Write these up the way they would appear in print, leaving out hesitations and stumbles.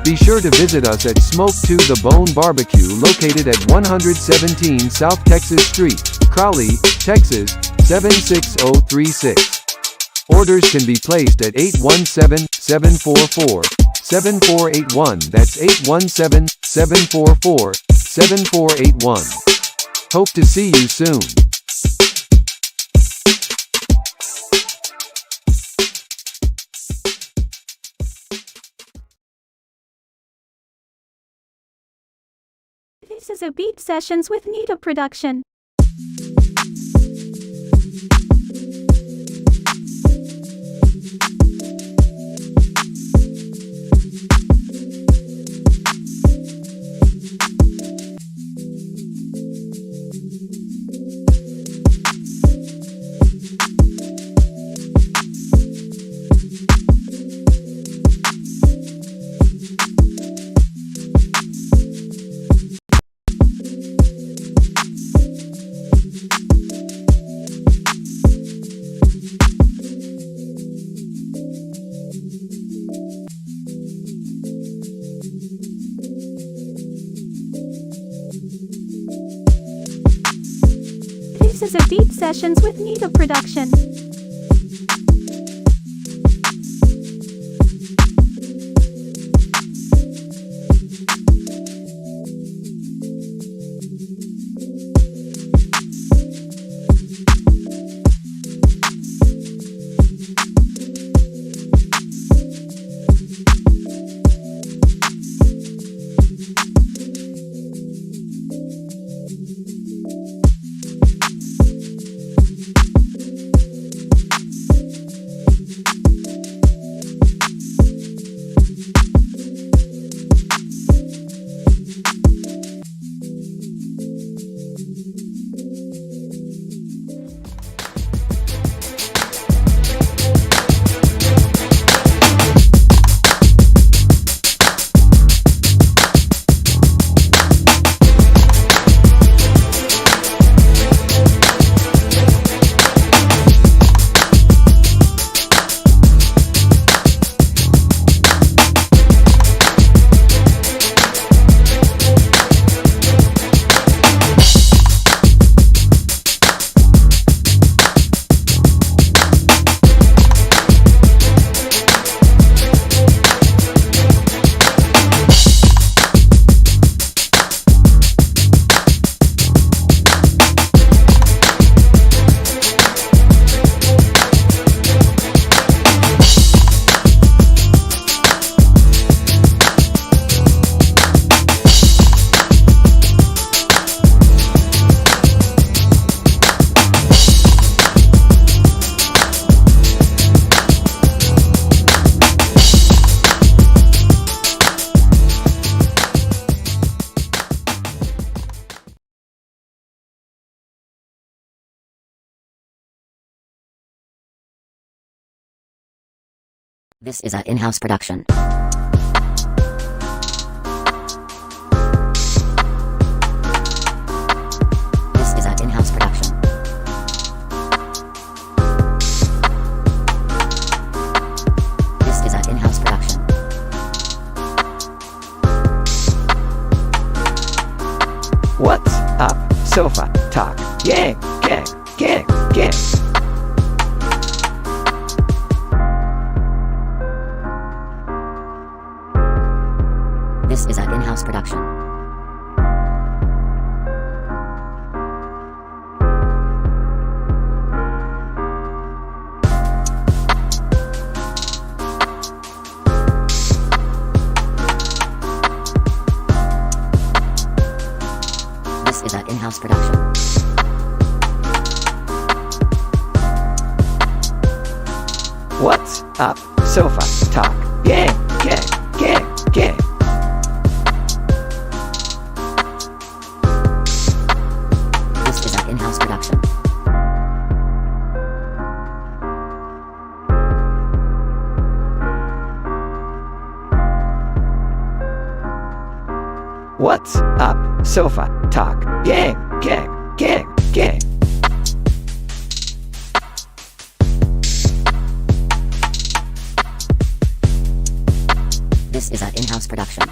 Be sure to visit us at Smoke to the Bone Barbecue located at 117 South Texas Street, Crowley, Texas, 76036. Orders can be placed at 817-744-7481. That's 817-744-7481. Hope to see you soon. This is a Beat Sessions with Nita production. This is a Beat Sessions with Nita production. This is an in-house production. This is an in-house production. This is an in-house production. What's up, sofa talk? Gang, gang, gang, gang. This is an in-house production. This is an in-house production. What's up, sofa talk? Gang, gang, gang, gang. This is an in-house production. What's up, sofa talk? Gang, gang, gang, gang. This is an in-house production.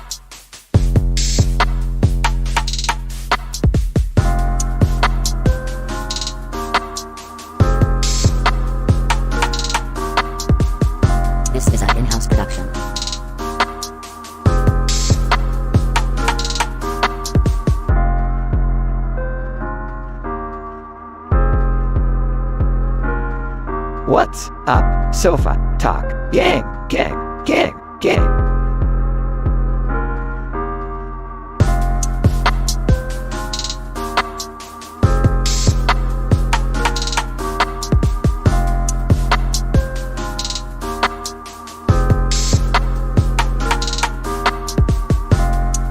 This is an in-house production. What's up, sofa talk? Gang, gang, gang, gang.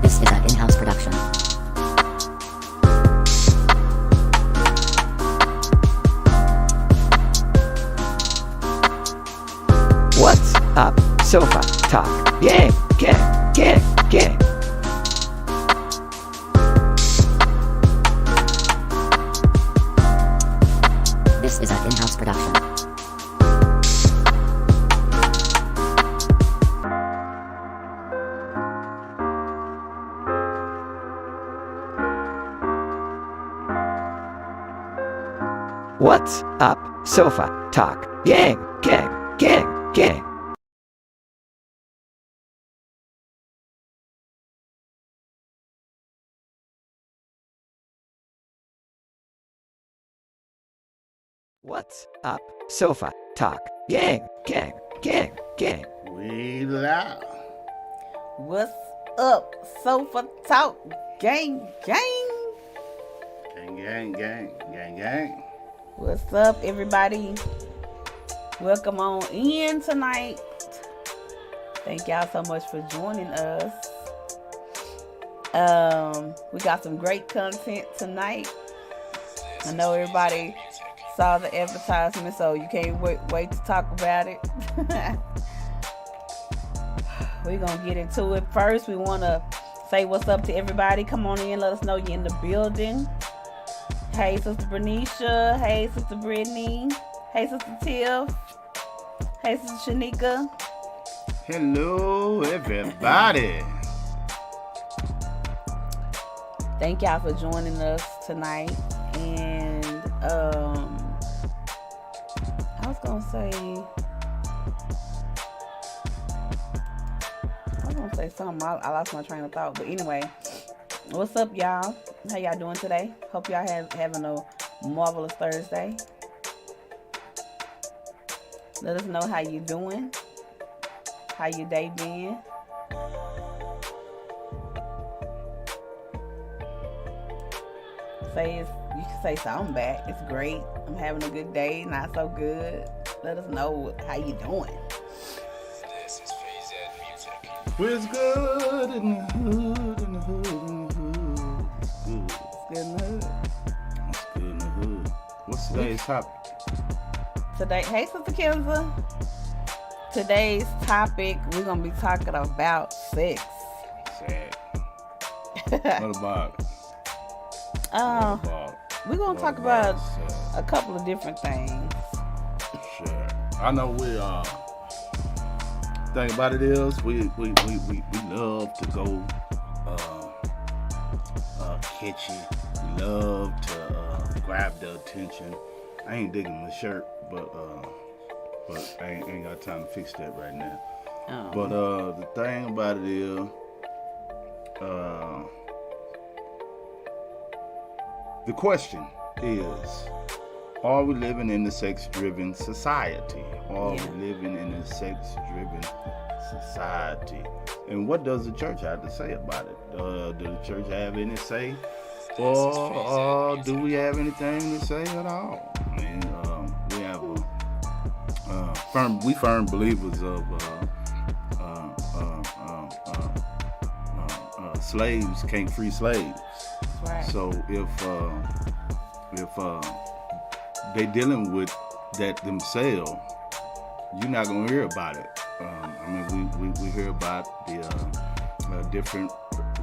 This is an in-house production. What's up, sofa talk? Gang, gang, gang, gang. This is an in-house production. What's up, sofa talk? Gang, gang, gang, gang. What's up, sofa talk? Gang, gang, gang, gang. We loud. What's up, Sofa Talk Gang Gang? Gang, gang, gang, gang, gang. What's up, everybody? Welcome on in tonight. Thank y'all so much for joining us. We got some great content tonight. I know everybody saw the advertisement, so you can't wait to talk about it. We're gonna get into it. First, we want to say what's up to everybody. Come on in, let us know you're in the building. Hey, Sister Bernicia. Hey, Sister Brittany. Hey, Sister Tiff. Hey, Sister Shanika. Hello, everybody. Thank y'all for joining us tonight. And I was gonna say something. I lost my train of thought. But anyway, what's up, y'all? How y'all doing today? Hope y'all having a marvelous Thursday. Let us know how you doing. How your day been? You can say something back. It's great. I'm having a good day. Not so good. Let us know how you doing. What's good in the hood, in the hood, in the hood? It's good in the hood. It's good in the hood. What's today's topic? Hey, Sister Kenza. Today's topic, we're going to be talking about sex. Sad. What about it? We're going to talk about a couple of different things. Sure. I know we thing about it is we love to go catch it. We love to grab the attention. I ain't digging the shirt, but I ain't got time to fix that right now. But the thing about it is the question is, are we living in a sex-driven society? Are we living in a sex-driven society? And what does the church have to say about it? Do the church have any say? Or do we have anything to say at all? I mean, we have firm believers of slaves can't free slaves. Right. So if they dealing with that themselves, you're not gonna hear about it. I mean, we hear about the different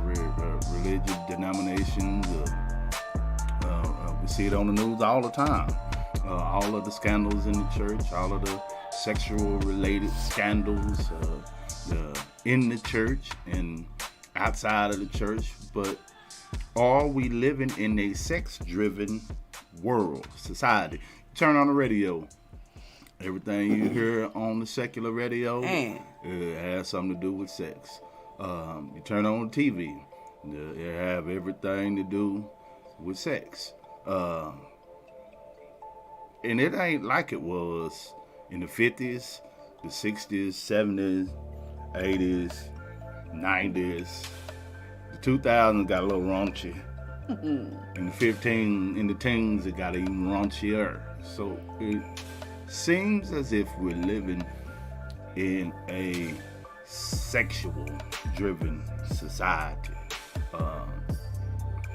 religious denominations. We see it on the news all the time. All of the scandals in the church, all of the sexual related scandals. in the church and outside of the church, but are we living in a sex-driven world, society? Turn on the radio. Everything you hear on the secular radio it has something to do with sex. You turn on TV, it have everything to do with sex. And it ain't like it was in the 50s, the 60s, 70s, 80s, 90s. The 2000s got a little raunchy. In the teens, it got even raunchier. So it seems as if we're living in a sexual-driven society.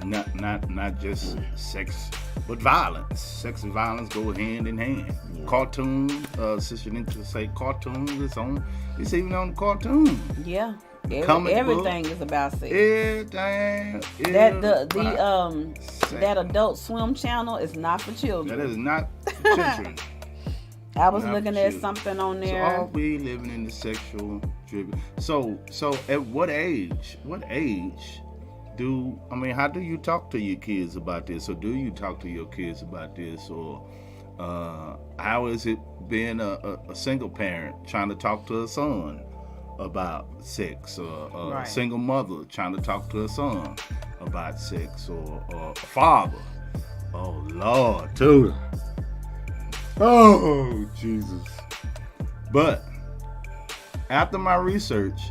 Not just sex, but violence. Sex and violence go hand in hand. Yeah. Cartoons, Sister Ninja say cartoons. It's even on the cartoon. Yeah. Everything is about sex. Everything. That Adult Swim channel is not for children. That is not for children. I was looking at something on there. So are we living in the sexual driven? So at what age? How do you talk to your kids about this, or do you talk to your kids about this, or how is it being a single parent trying to talk to a son about sex, or a single mother trying to talk to a son about sex, or a father? Oh Lord, too. Oh Jesus. But after my research,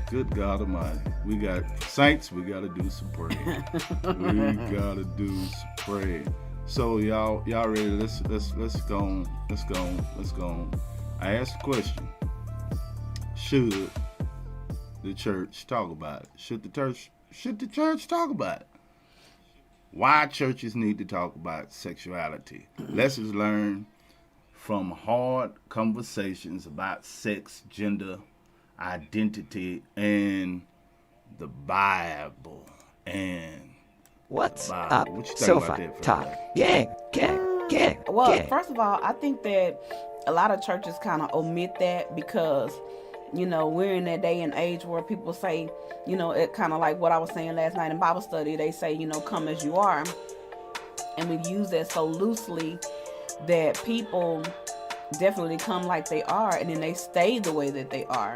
good God Almighty, we got saints. We gotta do some praying. So y'all ready? Let's go. I asked the question: should the church talk about it? Should the church talk about it? Why churches need to talk about sexuality? Lessons learned from hard conversations about sex, gender, identity, and the Bible. And what's Bible. up, What you think sofa about that, talk? Fred? Well, first of all, I think that a lot of churches kind of omit that because, we're in that day and age where people say, it kind of like what I was saying last night in Bible study. They say, come as you are. And we use that so loosely that people definitely come like they are, and then they stay the way that they are.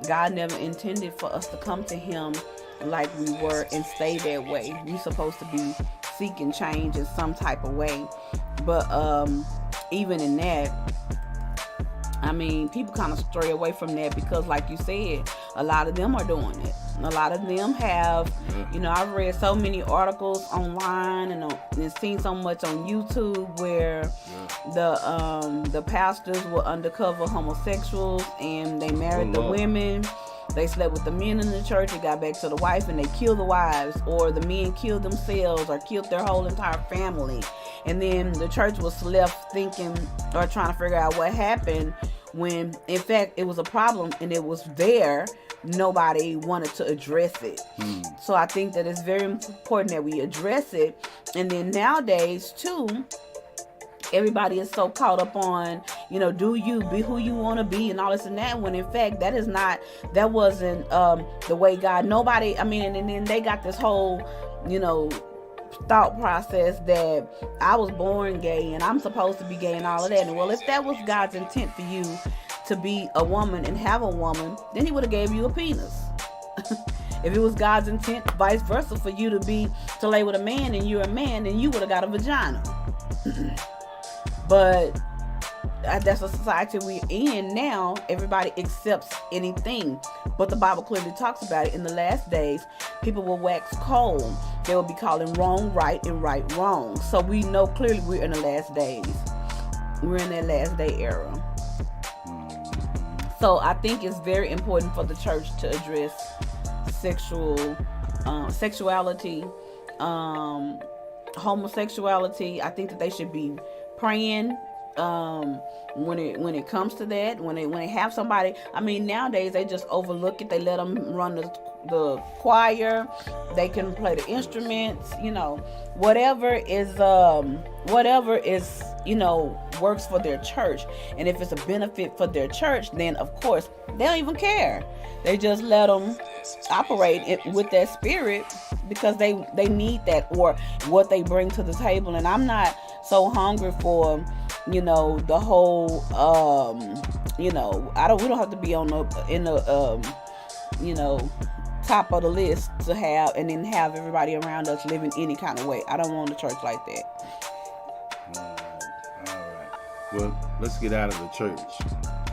God never intended for us to come to him like we were and stay that way. We're supposed to be seeking change in some type of way. But even in that, people kind of stray away from that because, like you said, a lot of them are doing it. A lot of them have, I've read so many articles online and seen so much on YouTube where the pastors were undercover homosexuals and they married the women. They slept with the men in the church and got back to the wife, and they killed the wives, or the men killed themselves or killed their whole entire family. And then the church was left thinking or trying to figure out what happened when, in fact, it was a problem and it was there. Nobody wanted to address it. So I think that it's very important that we address it. And then nowadays, too, everybody is so caught up on, do you be who you want to be and all this and that, when in fact that wasn't the way God, and then they got this whole, thought process that I was born gay and I'm supposed to be gay and all of that. And well, if that was God's intent for you to be a woman and have a woman, then he would have gave you a penis. If it was God's intent, vice versa, for you to lay with a man and you're a man, then you would have got a vagina. But that's a society we're in now. Everybody accepts anything. But the Bible clearly talks about it. In the last days, people will wax cold. They will be calling wrong right and right wrong. So we know clearly we're in the last days. We're in that last day era. So I think it's very important for the church to address sexuality, homosexuality. I think that they should be praying when it comes to that. When they have somebody, nowadays they just overlook it. They let them run the choir. They can play the instruments. Whatever is works for their church. And if it's a benefit for their church, then of course they don't even care. They just let them operate with that spirit because they need that, or what they bring to the table. And I'm not so hungry for, you know, the whole you know, we don't have to be on the you know, top of the list to have, and then have everybody around us living any kind of way. I don't want a church like that. All right. Well, let's get out of the church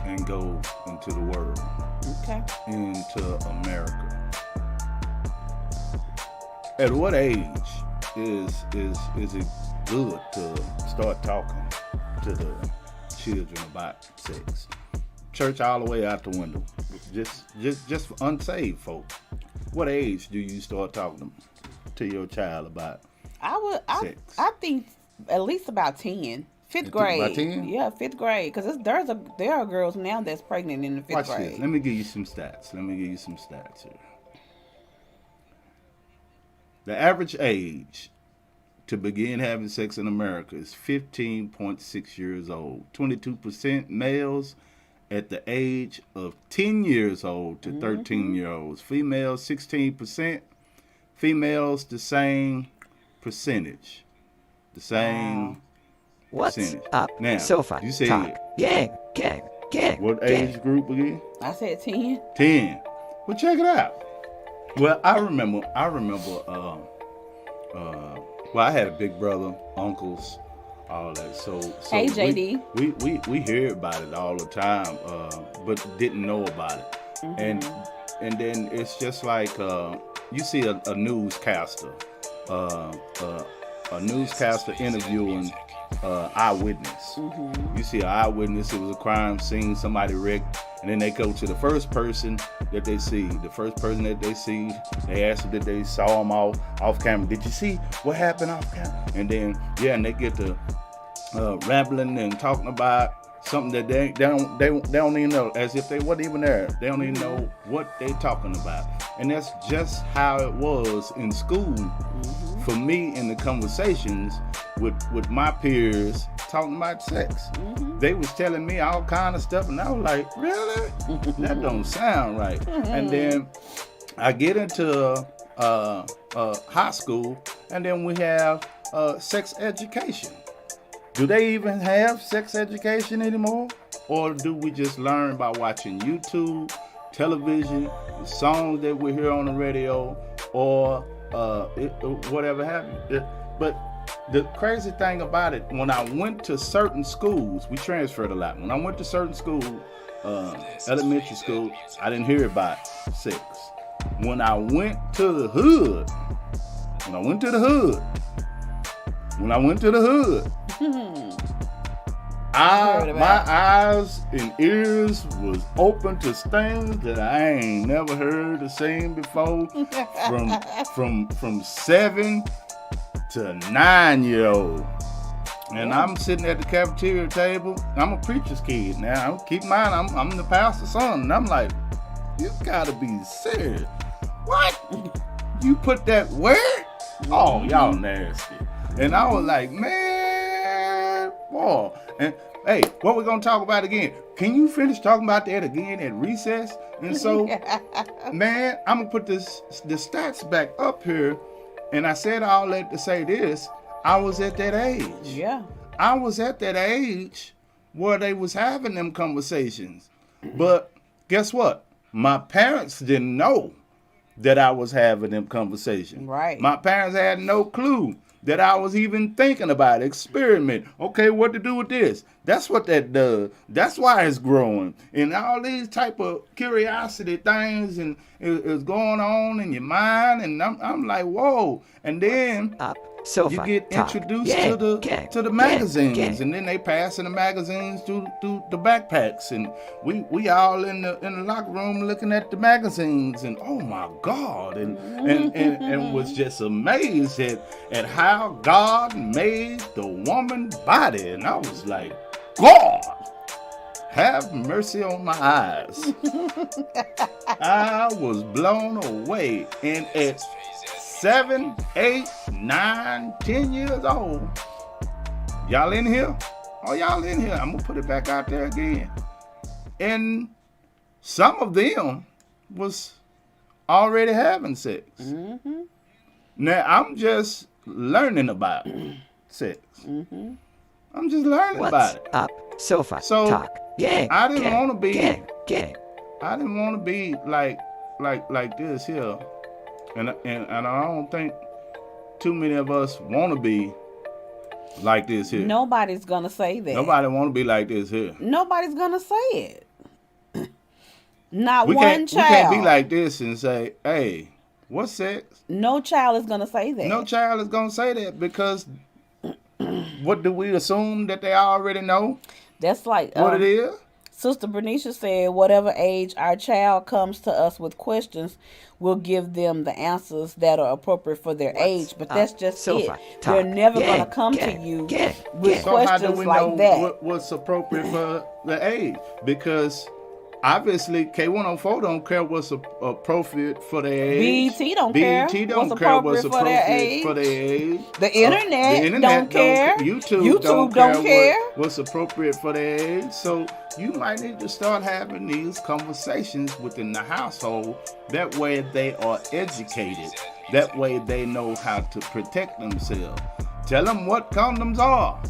and go into the world. Okay. Into America. At what age is it good to start talking to the children about sex? Church all the way out the window. Just for unsaved folk. What age do you start talking to your child about sex? I think at least about 10. Fifth grade. About 10? Yeah, 5th grade. Because there are girls now that's pregnant in the 5th Watch grade. this. Let me give you some stats. Here. The average age to begin having sex in America is 15.6 years old. 22% males at the age of 10 years old to 13-year-olds. Females, 16%. Females, the same percentage. The same What's percentage. up, Now, sofa you said talk? Gang. what age group again? I said 10. 10. Well, check it out. Well, I remember, well, I had a big brother, uncles, all that. So Hey, JD. We hear about it all the time, but didn't know about it. And then it's just like you see a newscaster interviewing eyewitness. You see an eyewitness, it was a crime scene, somebody wrecked, and then they go to the first person that they see. The first person that they see, they ask them that they saw him off camera. Did you see what happened off camera? And then and they get to rambling and talking about something that they don't even know, as if they wasn't even there. They don't even know what they talking about. And that's just how it was in school for me in the conversations with my peers talking about sex. They was telling me all kind of stuff, and I was like, really? That don't sound right. And then I get into high school, and then we have sex education. Do they even have sex education anymore? Or do we just learn by watching YouTube, television, the songs that we hear on the radio, or whatever have you? But the crazy thing about it, when I went to certain schools, we transferred a lot. When I went to certain schools, elementary school, I didn't hear about sex. When I went to the hood, my eyes and ears was open to things that I ain't never heard or seen before. from 7 to 9-year-old. And I'm sitting at the cafeteria table. I'm a preacher's kid now. Keep in mind, I'm the pastor's son. And I'm like, you gotta be serious. What? You put that where? Oh, y'all nasty. And I was like, man, boy. And hey, what we gonna talk about again? Can you finish talking about that again at recess? And so, man, I'm gonna put the stats back up here. And I said all that to say this. I was at that age. Yeah. I was at that age where they was having them conversations. But guess what? My parents didn't know that I was having them conversations. Right. My parents had no clue that I was even thinking about experiment. Okay, what to do with this? That's what that does. That's why it's growing. And all these type of curiosity things and is going on in your mind. And I'm like, whoa. And then you get introduced to the magazines, and then they pass in the magazines through the backpacks, and we all in the locker room looking at the magazines, and oh my God, and was just amazed at how God made the woman body, and I was like, God, have mercy on my eyes. I was blown away, and at 7, 8, 9, 10 years old. Y'all in here? Are y'all in here? I'm gonna put it back out there again. And some of them was already having sex. Mm-hmm. Now I'm just learning about sex. Mm-hmm. I'm just learning about What's it. up, sofa So, talk? Gang, I didn't gang, want to be. gang, gang. I didn't want to be like this here, and I don't think too many of us want to be like this here. Nobody's gonna say that. Nobody want to be like this here. Nobody's gonna say it. Not We one child. We can't be like this and say, "Hey, what's sex?" No child is gonna say that. No child is gonna say that because what do we assume that they already know That's like what it is? Sister Bernicia said, whatever age our child comes to us with questions, we'll give them the answers that are appropriate for their age. But that's just sofa it. talk? They're never Gang, going to come gang, to you gang, with gang. So how do questions we like know that. what's appropriate for the age? Because obviously K104 don't care what's appropriate for their age. BET don't care BET what's don't care what's appropriate for their appropriate for age. their age. The internet don't care. YouTube don't care care. what's appropriate for their age. So you might need to start having these conversations within the household. That way they are educated. That way they know how to protect themselves. Tell them what condoms are.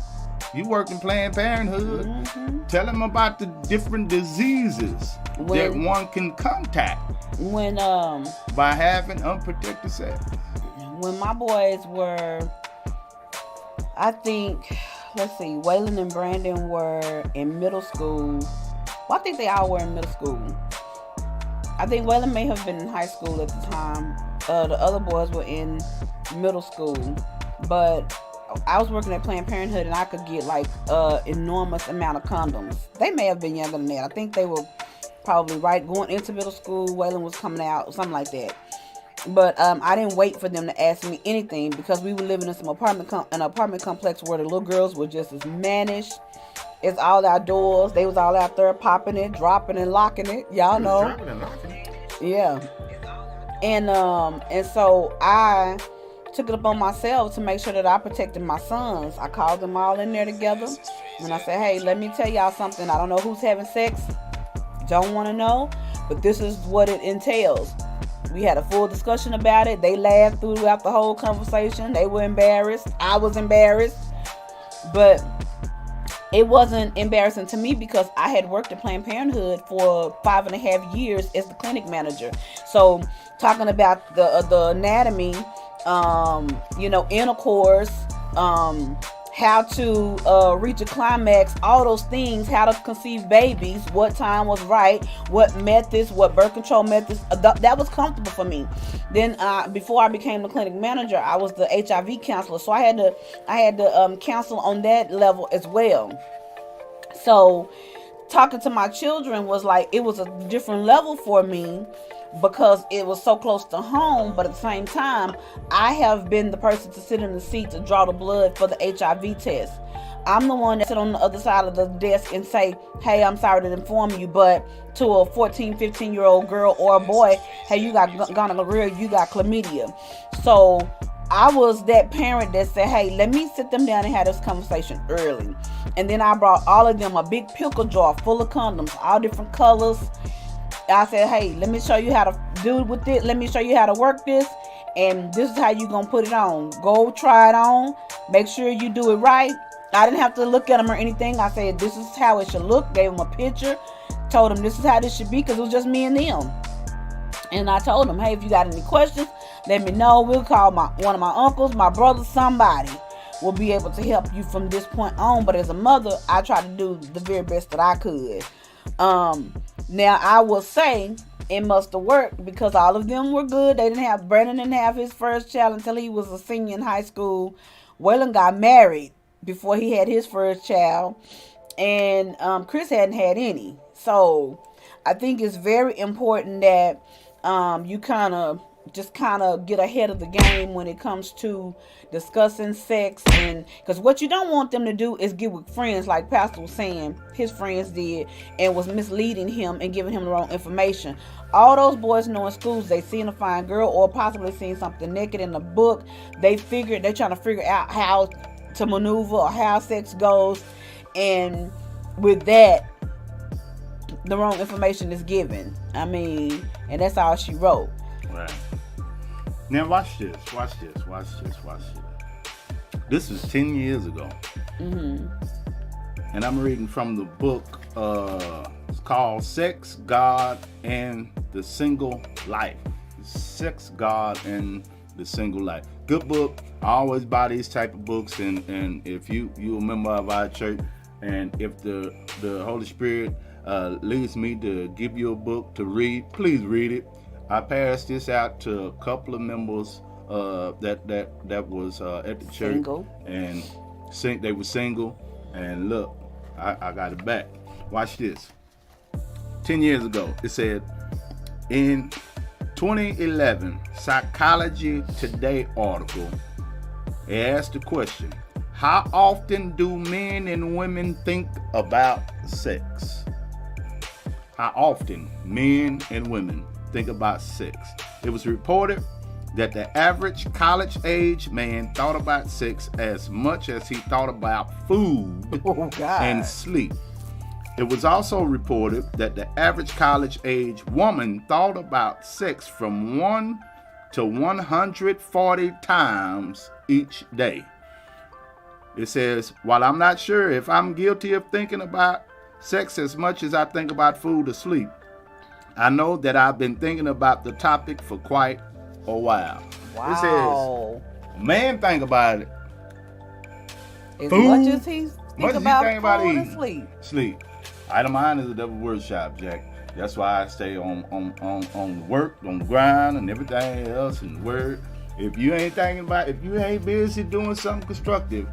You work in Planned Parenthood. Mm-hmm. Tell them about the different diseases that one can contact When by having unprotected sex. when my boys were, I think, let's see, Waylon and Brandon were in middle school. Well, I think they all were in middle school. I think Waylon may have been in high school at the time. The other boys were in middle school. But I was working at Planned Parenthood and I could get like enormous amount of condoms. They may have been younger than that. I think they were probably going into middle school. Waylon was coming out, something like that. But I didn't wait for them to ask me anything because we were living in some apartment complex where the little girls were just as mannish. It's all outdoors. They was all out there popping it, dropping and locking it. Y'all know. Yeah. And so I took it upon myself to make sure that I protected my sons. I called them all in there together and I said, hey, let me tell y'all something. I don't know who's having sex. Don't want to know, but this is what it entails. We had a full discussion about it. They laughed throughout the whole conversation. They were embarrassed. I was embarrassed. But it wasn't embarrassing to me because I had worked at Planned Parenthood for 5.5 years as the clinic manager. So talking about the anatomy, intercourse, how to reach a climax, all those things, how to conceive babies, what time was right, what methods, what birth control methods, that was comfortable for me. Then before I became the clinic manager, I was the HIV counselor, so I had to counsel on that level as well. So talking to my children was like, it was a different level for me because it was so close to home, but at the same time, I have been the person to sit in the seat to draw the blood for the HIV test. I'm the one that sit on the other side of the desk and say, hey, I'm sorry to inform you, but to a 14, 15-year-old girl or a boy, hey, you got gonorrhea, you got chlamydia. So I was that parent that said, hey, let me sit them down and have this conversation early. And then I brought all of them a big pickle jar full of condoms, all different colors. I said, hey, let me show you how to do with it. Let me show you how to work this. And this is how you're going to put it on. Go try it on. Make sure you do it right. I didn't have to look at them or anything. I said, this is how it should look. Gave them a picture. Told them this is how this should be because it was just me and them. And I told them, hey, if you got any questions, let me know. We'll call one of my uncles, my brother, somebody will be able to help you from this point on. But as a mother, I tried to do the very best that I could. Now, I will say it must have worked because all of them were good. Brandon didn't have his first child until he was a senior in high school. Waylon got married before he had his first child. And Chris hadn't had any. So I think it's very important that you kind of get ahead of the game when it comes to discussing sex, and because what you don't want them to do is get with friends like Pastor was saying his friends did and was misleading him and giving him the wrong information. All those boys know in schools they seen a fine girl or possibly seen something naked in a book. They're trying to figure out how to maneuver or how sex goes. And with that, the wrong information is given. I mean, and that's all she wrote. Right. Now watch this. This was 10 years ago. Mm-hmm. And I'm reading from the book, it's called Sex, God, and the Single Life. Sex, God, and the Single Life. Good book. I always buy these type of books, and if you a member of our church, and if the Holy Spirit leads me to give you a book to read, please read it. I passed this out to a couple of members that was at the church, Single. and they were single. And look, I got it back. Watch this. 10 years ago, it said, in 2011 Psychology Today article, it asked the question, how often do men and women think about sex? How often men and women think about sex? It was reported that the average college-age man thought about sex as much as he thought about food and sleep. It was also reported that the average college-age woman thought about sex from 1 to 140 times each day. It says, while I'm not sure if I'm guilty of thinking about sex as much as I think about food or sleep, I know that I've been thinking about the topic for quite a while. Wow. It says, man think about it. As food, much as he think about food and sleep. Item mine is a double word shop, Jack. That's why I stay on work, on the grind, and everything else, and word. If you ain't busy doing something constructive,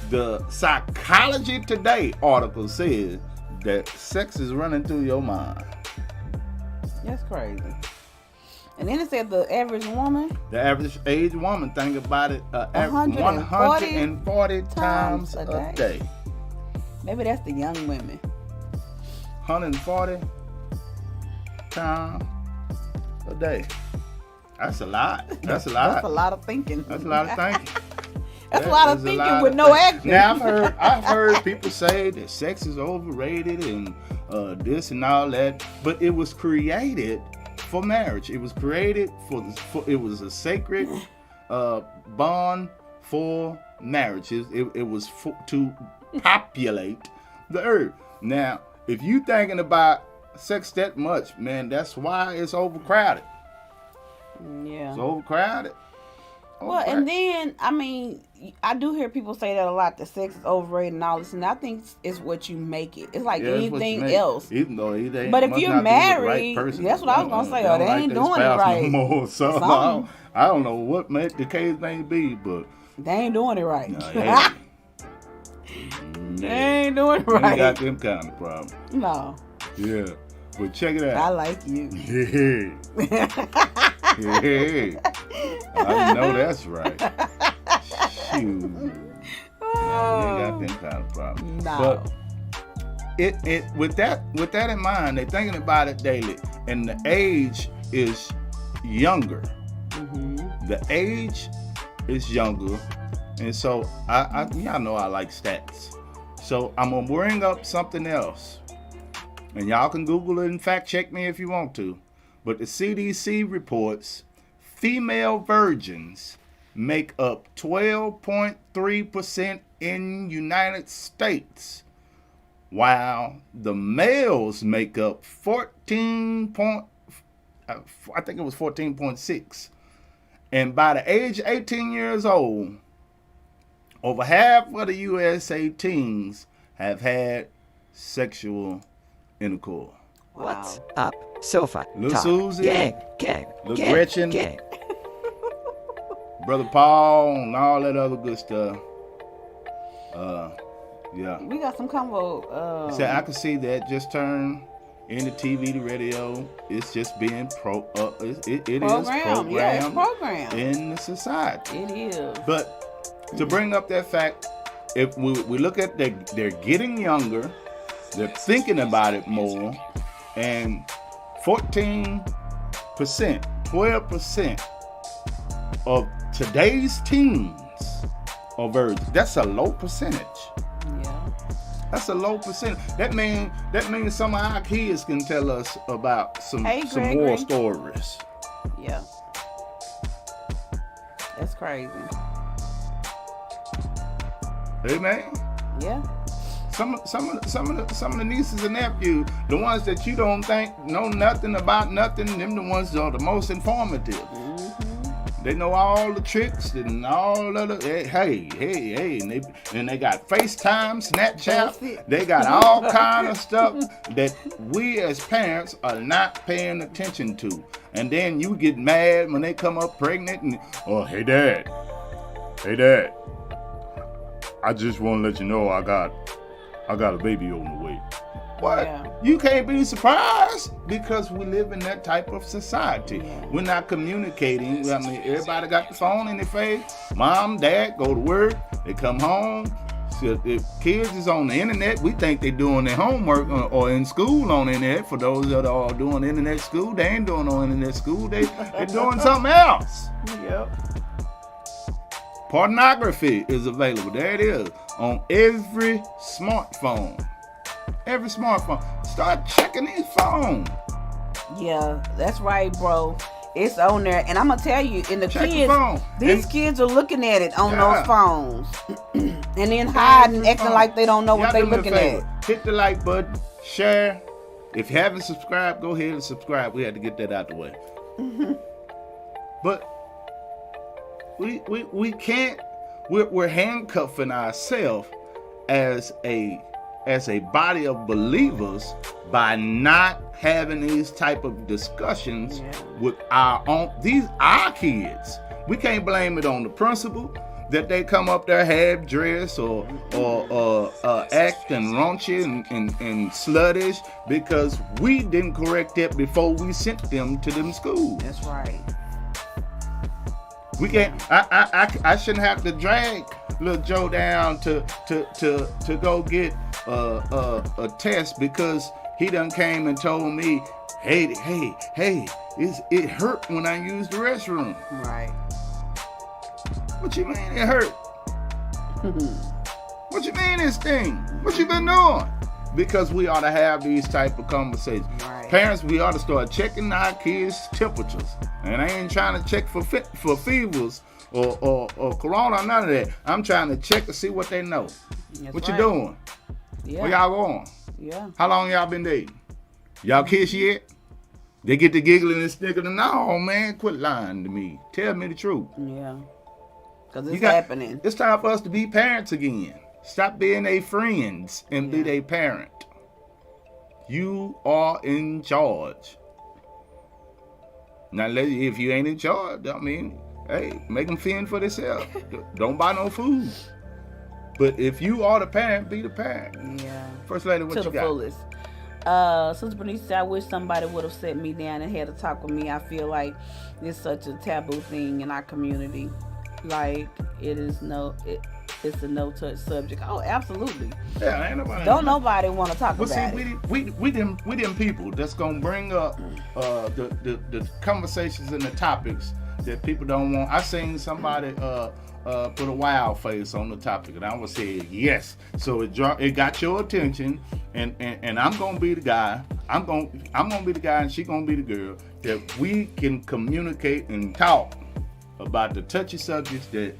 the Psychology Today article says that sex is running through your mind. That's crazy. And then it said the average woman. The average age woman think about it 140 times a day. Maybe that's the young women. 140 times a day. That's a lot. That's a lot. That's a lot of thinking. That's a lot of thinking. That's a lot of thinking with no action. Now I've heard people say that sex is overrated and this and all that, but it was created for marriage. It was created it was a sacred bond for marriage. It was to populate the earth. Now, if you thinking about sex that much, man, that's why it's overcrowded. Yeah. It's overcrowded. Well, and then, I mean, I do hear people say that a lot, that sex is overrated and all this, and I think it's what you make it. It's like anything else. Even though they but if you're married, right person, that's what I was going to say. They ain't doing it right. No more, so I don't know what the case may be, but they ain't doing it right. No, they ain't doing it right. They got them kind of problems. No. Yeah. But check it out. I like you. Yeah. Yeah. I know that's right. Shoot. They got them kind of problems. No. But it with that in mind, they're thinking about it daily, and the age is younger. Mm-hmm. The age is younger, and so y'all know I like stats. So I'm gonna bring up something else, and y'all can Google it and fact check me if you want to. But the CDC reports female virgins make up 12.3% in United States, while the males make up 14.6. And by the age of 18 years old, over half of the USA teens have had sexual intercourse. Wow. What's up, sofa? Little talk. Susie, Gang. Little Gretchen, Brother Paul, and all that other good stuff. Yeah. We got some combo. So I can see that just turn in the TV, the radio. It's just being it is programmed. Yeah, it's programmed in the society. It is. But to bring up that fact, if we look at they're getting younger, they're thinking about it more, and 12% of today's teens are virgins. That's a low percentage. Yeah. That's a low percent. That means some of our kids can tell us about some more stories. Yeah. That's crazy. Amen. Yeah. Some of the nieces and nephews, the ones that you don't think know nothing about nothing, them the ones that are the most informative. Mm-hmm. They know all the tricks and all of the hey, and they got FaceTime, Snapchat. They got all kind of stuff that we as parents are not paying attention to. And then you get mad when they come up pregnant and, oh, hey dad, I just want to let you know I got a baby on the way. What? Yeah. You can't be surprised because we live in that type of society. Yeah. We're not communicating. I mean, everybody got the phone in their face. Mom, dad, go to work. They come home. So if kids is on the internet, we think they're doing their homework or in school on the internet. For those that are doing internet school, they ain't doing no internet school. They're doing something else. Yep. Pornography is available. There it is. On every smartphone. Every smartphone. Start checking these phones. Yeah, that's right, bro. It's on there. And I'm going to tell you, and these kids are looking at it on those phones. And then hiding, acting like they don't know what they're looking at. Hit the like button, share. If you haven't subscribed, go ahead and subscribe. We had to get that out the way. Mm-hmm. But we can't. We're handcuffing ourselves as a body of believers by not having these type of discussions with our kids. We can't blame it on the principal that they come up there half dressed or acting raunchy and sluttish because we didn't correct it before we sent them to them schools. That's right. We can't. I shouldn't have to drag little Joe down to go get a test because he done came and told me, hey, it hurt when I used the restroom. Right. What you mean it hurt? What you mean this thing? What you been doing? Because we ought to have these type of conversations. Right. Parents, we ought to start checking our kids' temperatures. And I ain't trying to check for fevers or corona, none of that. I'm trying to check to see what they know. That's what you doing? Yeah. Where y'all going? Yeah. How long y'all been dating? Y'all kiss yet? They get to giggling and snickering. No, man, quit lying to me. Tell me the truth. Yeah. Because it's happening. It's time for us to be parents again. Stop being their friends and be their parent. You are in charge. Now, if you ain't in charge, I mean, hey, make them fend for themselves. Don't buy no food. But if you are the parent, be the parent. Yeah. First lady, what you got? To the fullest. Sister Bernice said, I wish somebody would have sat me down and had a talk with me. I feel like it's such a taboo thing in our community. Like, it's a no-touch subject. Oh, absolutely. Yeah, ain't nobody. Don't nobody want to talk about it. We them people that's gonna bring up the conversations and the topics that people don't want. I seen somebody put a wild face on the topic, and I would say yes. So it got your attention, and I'm gonna be the guy. I'm gonna be the guy, and she gonna be the girl that we can communicate and talk about the touchy subjects that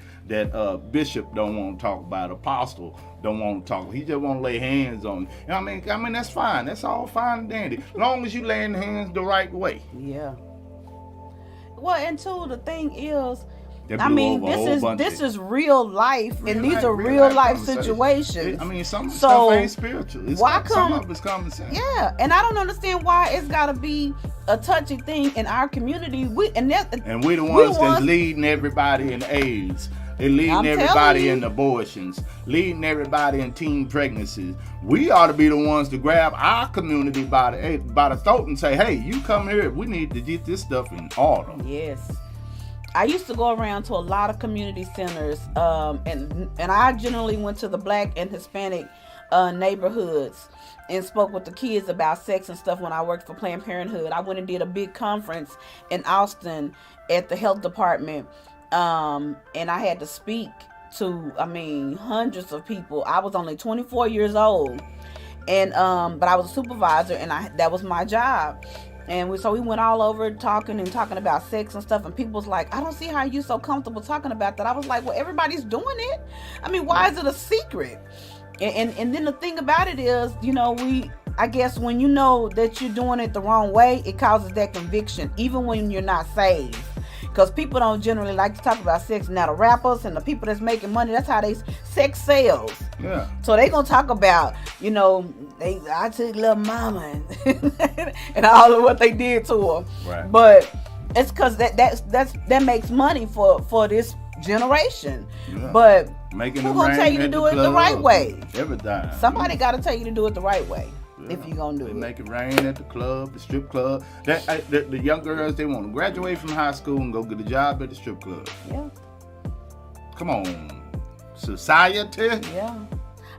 Bishop don't want to talk about, Apostle don't want to talk. He just want to lay hands on you. And I mean that's fine. That's all fine and dandy, as long as you laying hands the right way. Yeah. Well, and two, the thing is, I mean, this is real life, and these are real life situations. I mean, some stuff ain't spiritual. Some of it's common sense. Yeah, and I don't understand why it's got to be a touchy thing in our community. We're the ones that's leading everybody in AIDS. They're leading everybody in abortions, leading everybody in teen pregnancies. We ought to be the ones to grab our community by the throat and say, hey, you come here. We need to get this stuff in order. Yes. I used to go around to a lot of community centers, and I generally went to the Black and Hispanic neighborhoods and spoke with the kids about sex and stuff when I worked for Planned Parenthood. I went and did a big conference in Austin at the health department, and I had to speak to, hundreds of people. I was only 24 years old, and but I was a supervisor, and that was my job. And we went all over talking about sex and stuff, and people was like, I don't see how you so comfortable talking about that. I was like, well, everybody's doing it. Why is it a secret? And then the thing about it is, I guess when you know that you're doing it the wrong way, it causes that conviction, even when you're not saved. Because people don't generally like to talk about sex. Now the rappers and the people that's making money, that's how they sex sells. Yeah. So they gonna talk about, I took little mama and all of what they did to her. Right. But it's because that makes money for this generation. Yeah. But Making who's gonna tell you to do it the right way? Everything. Somebody gotta tell you to do it the right way. Yeah. If you're gonna do they it. Make it rain at the club, the strip club. The young girls, they want to graduate from high school and go get a job at the strip club. Yeah. Come on, society. Yeah.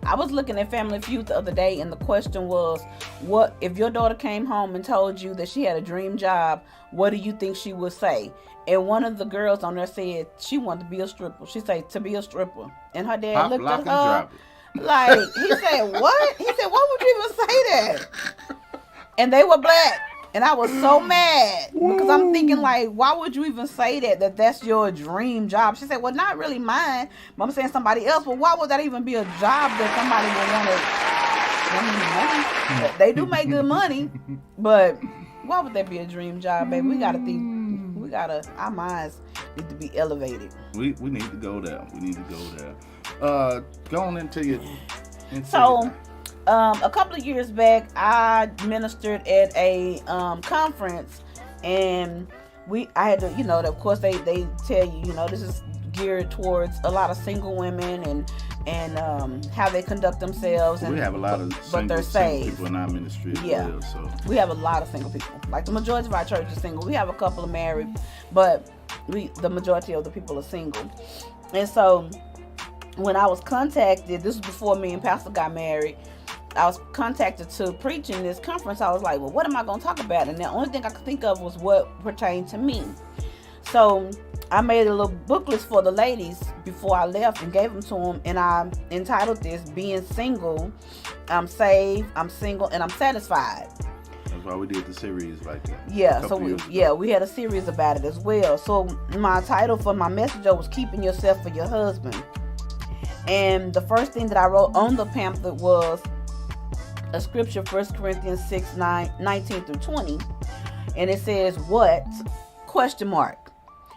I was looking at Family Feud the other day, and the question was, what if your daughter came home and told you that she had a dream job, what do you think she would say? And one of the girls on there said she wanted to be a stripper. She said to be a stripper. And her dad looked at her like, he said, what? He said, why would you even say that? And they were black. And I was so mad because I'm thinking, like, why would you even say that's your dream job? She said, well, not really mine. I'm saying somebody else. Well, why would that even be a job that somebody would want to? They do make good money, but why would that be a dream job, baby? We gotta think. Our minds need to be elevated. We need to go there. Go on into your. A couple of years back, I ministered at a conference, and I had to, of course they tell you, this is geared towards a lot of single women and how they conduct themselves. And we have a lot of single people in our ministry as well. So we have a lot of single people. Like the majority of our church is single. We have a couple of married, but the majority of the people are single. And so when I was contacted, this was before me and Pastor got married, I was contacted to preach in this conference. I was like, well, what am I going to talk about? And the only thing I could think of was what pertained to me. So I made a little booklet for the ladies before I left and gave them to them. And I entitled this, Being Single, I'm Saved, I'm Single, and I'm Satisfied. That's why we did the series like that. Yeah, so we had a series about it as well. So my title for my message was Keeping Yourself for Your Husband. And the first thing that I wrote on the pamphlet was a scripture, 1 Corinthians 6:19-20. And it says, what? ?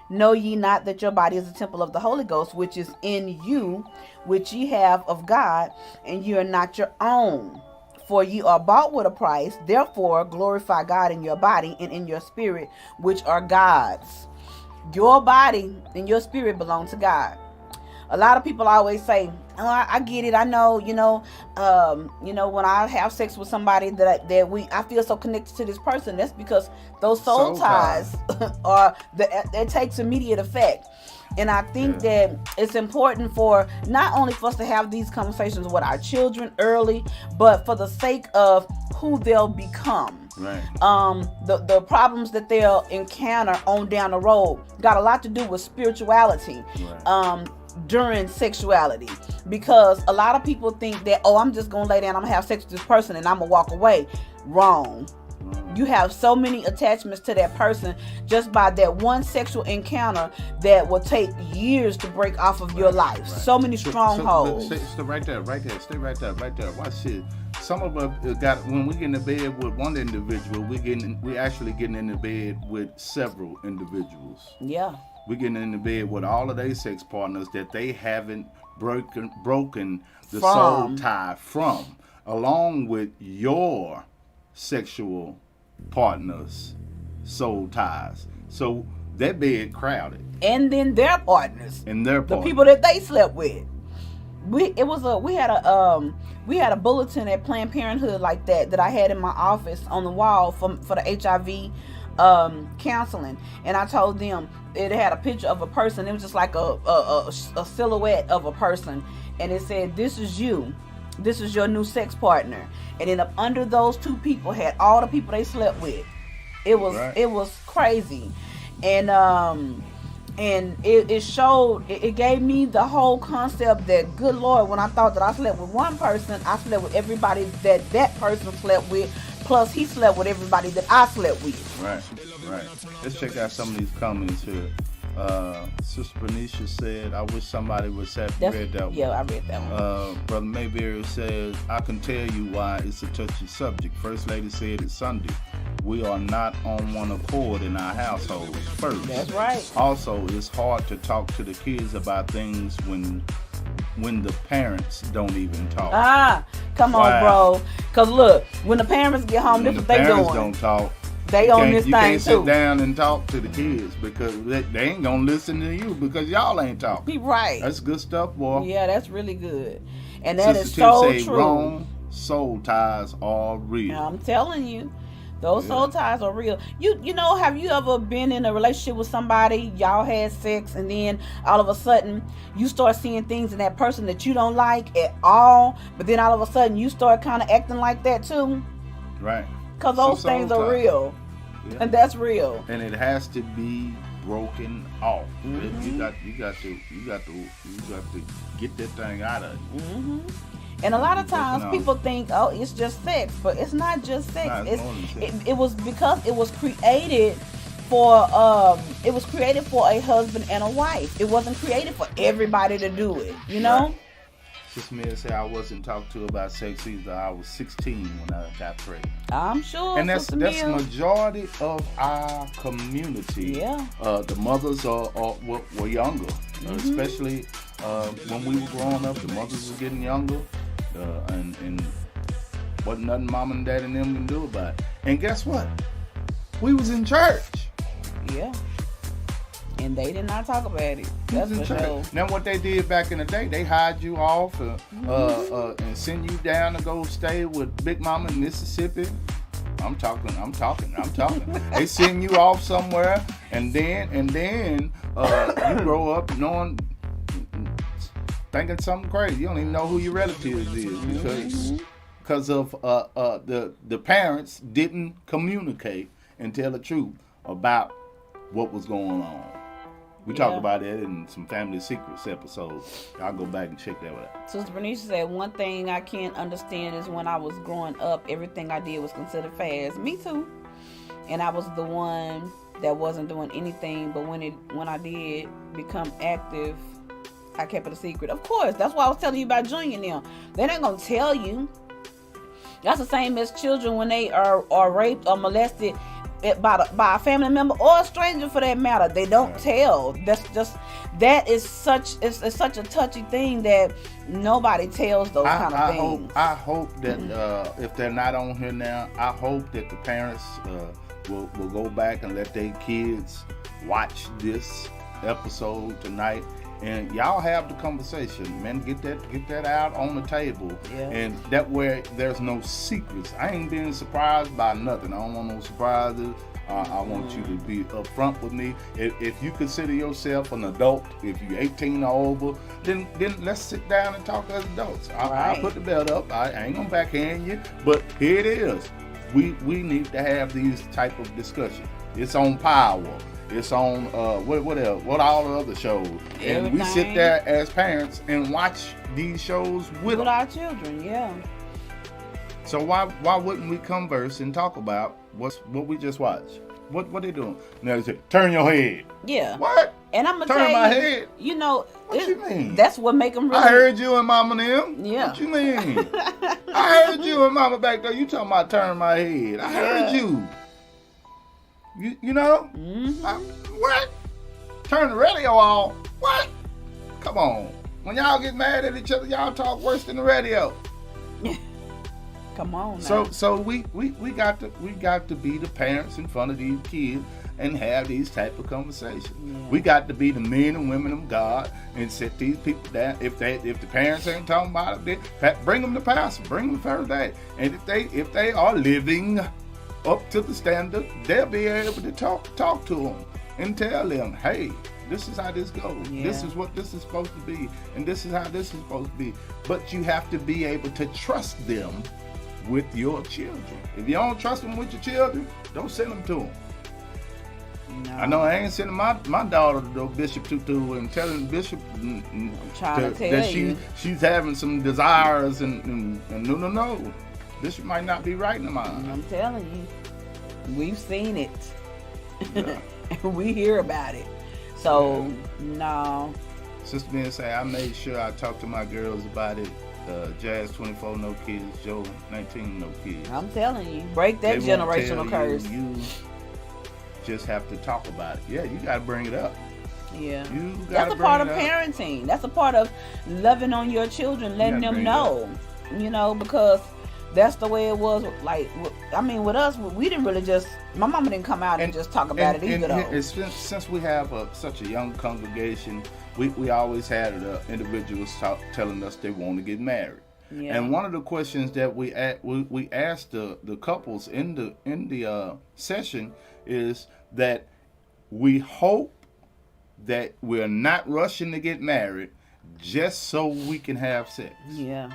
Know ye not that your body is a temple of the Holy Ghost, which is in you, which ye have of God, and ye are not your own? For ye are bought with a price. Therefore glorify God in your body and in your spirit, which are God's. Your body and your spirit belong to God. A lot of people always say, oh, I get it. I know, when I have sex with somebody I feel so connected to this person. That's because those soul ties it takes immediate effect. And I think that it's important for not only for us to have these conversations with our children early, but for the sake of who they'll become. Right. The problems that they'll encounter on down the road got a lot to do with spirituality. Right. During sexuality, because a lot of people think that, I'm just gonna lay down, I'm gonna have sex with this person and I'm gonna walk away. Wrong. You have so many attachments to that person just by that one sexual encounter that will take years to break off of your life. Right. So many strongholds. Stay right there. Stay right there. Watch this. Some of us when we get in bed with one individual, we actually getting in the bed with several individuals. Yeah. We're getting in the bed with all of their sex partners that they haven't broken the soul tie from, along with your sexual partner's soul ties. So that bed crowded. And then their partners. The people that they slept with. We had a bulletin at Planned Parenthood like that I had in my office on the wall for the HIV counseling, and I told them it had a picture of a person. It was just like a silhouette of a person, and it said, this is you, this is your new sex partner. And then up under those two people had all the people they slept with. It was crazy. And And it showed, it gave me the whole concept that, good Lord, when I thought that I slept with one person, I slept with everybody that person slept with, plus he slept with everybody that I slept with. Right. Let's check out some of these comments here. Sister Bernicia said, I wish somebody would have read that one. Yeah, I read that one. Brother Mayberry says, I can tell you why it's a touchy subject. First Lady said it's Sunday. We are not on one accord in our households. First. That's right. Also, it's hard to talk to the kids about things when the parents don't even talk. Come on, bro. Because look, when the parents get home, this is what they doing. The parents don't talk. They on this thing too. You can't sit down and talk to the kids because they ain't gonna listen to you because y'all ain't talking. Be right. That's good stuff, boy. Yeah, that's really good, and that Sister is so Tiff say, true. Wrong soul ties are real. Now, I'm telling you, those soul ties are real. You know, have you ever been in a relationship with somebody? Y'all had sex, and then all of a sudden you start seeing things in that person that you don't like at all, but then all of a sudden you start kind of acting like that too. Right. Because those things are real. Yeah. And that's real. And it has to be broken off. Mm-hmm. You got to get that thing out of you. Mm-hmm. And a lot of times people think, oh, it's just sex, but it's not just sex. Nah, it's more than sex. It was because it was created for a husband and a wife. It wasn't created for everybody to do it, you know? Right. Sister Mia said I wasn't talked to about sex either. I was 16 when I got pregnant. I'm sure. And that's majority of our community. Yeah. The mothers were younger, especially when we were growing up. The mothers were getting younger, and wasn't nothing mom and dad and them can do about it. And guess what? We was in church. Yeah. And they did not talk about it. That's for sure. Now, what they did back in the day, they hired you off and send you down to go stay with Big Mama in Mississippi. I'm talking. They send you off somewhere, and then you grow up thinking something crazy. You don't even know who your relatives is because of the parents didn't communicate and tell the truth about what was going on. We talked about that in some Family Secrets episodes. I'll go back and check that out. Sister Bernice said, one thing I can't understand is when I was growing up, everything I did was considered fast. Me too. And I was the one that wasn't doing anything, but when I did become active, I kept it a secret. Of course, that's why I was telling you about Junior now. They're not going to tell you. That's the same as children when they are raped or molested by a family member or a stranger for that matter. They don't tell. That is such a touchy thing that nobody tells those kind of things. I hope that if they're not on here now, I hope that the parents will go back and let their kids watch this episode tonight. And y'all have the conversation, man. Get that out on the table, and that way there's no secrets. I ain't being surprised by nothing. I don't want no surprises. I want you to be upfront with me. If you consider yourself an adult, if you're 18 or over, then let's sit down and talk as adults. I'll put the belt up. I ain't gonna backhand you, but here it is. We need to have these type of discussions. It's on Power. It's on what else? What all the other shows? And we sit there as parents and watch these shows with our children. Yeah. So why wouldn't we converse and talk about what we just watched? What they doing? Now they say, turn your head. Yeah. What? And I'm gonna turn tell my you, head. You know, what you mean? That's what make them really. I heard you and Mama them. Yeah. What you mean? I heard you and Mama back there. You talking about turn my head? I heard you. You know? What? Turn the radio off? What? Come on. When y'all get mad at each other, y'all talk worse than the radio. Come on now. So we got to be the parents in front of these kids and have these type of conversations. Yeah. We got to be the men and women of God and sit these people down. If the parents ain't talking about it, bring them to pastor, bring them to first day. And if they are living up to the standard, they'll be able to talk to them and tell them, hey, this is how this goes. Yeah. This is what this is supposed to be, and this is how this is supposed to be. But you have to be able to trust them with your children. If you don't trust them with your children, don't send them to them. No. I know I ain't sending my daughter to the Bishop Tutu and telling Bishop trying to tell that you. she's having some desires and no. Bishop might not be right in the mind. I'm telling you, we've seen it. Yeah. And we hear about it. So, no. Sister Ben say, I made sure I talked to my girls about it. Jazz 24, no kids. Joe 19, no kids. I'm telling you, break that They won't generational tell curse. You just have to talk about it. Yeah, you got to bring it up. Yeah. That's a part of parenting. That's a part of loving on your children, letting them know. You know, because that's the way it was. Like, I mean, with us, we didn't really just. My mama didn't come out and just talk about it either. Though. Since we have such a young congregation, we always had individuals telling us they want to get married. Yeah. And one of the questions that we asked the couples in the session is that we hope that we're not rushing to get married just so we can have sex. Yeah.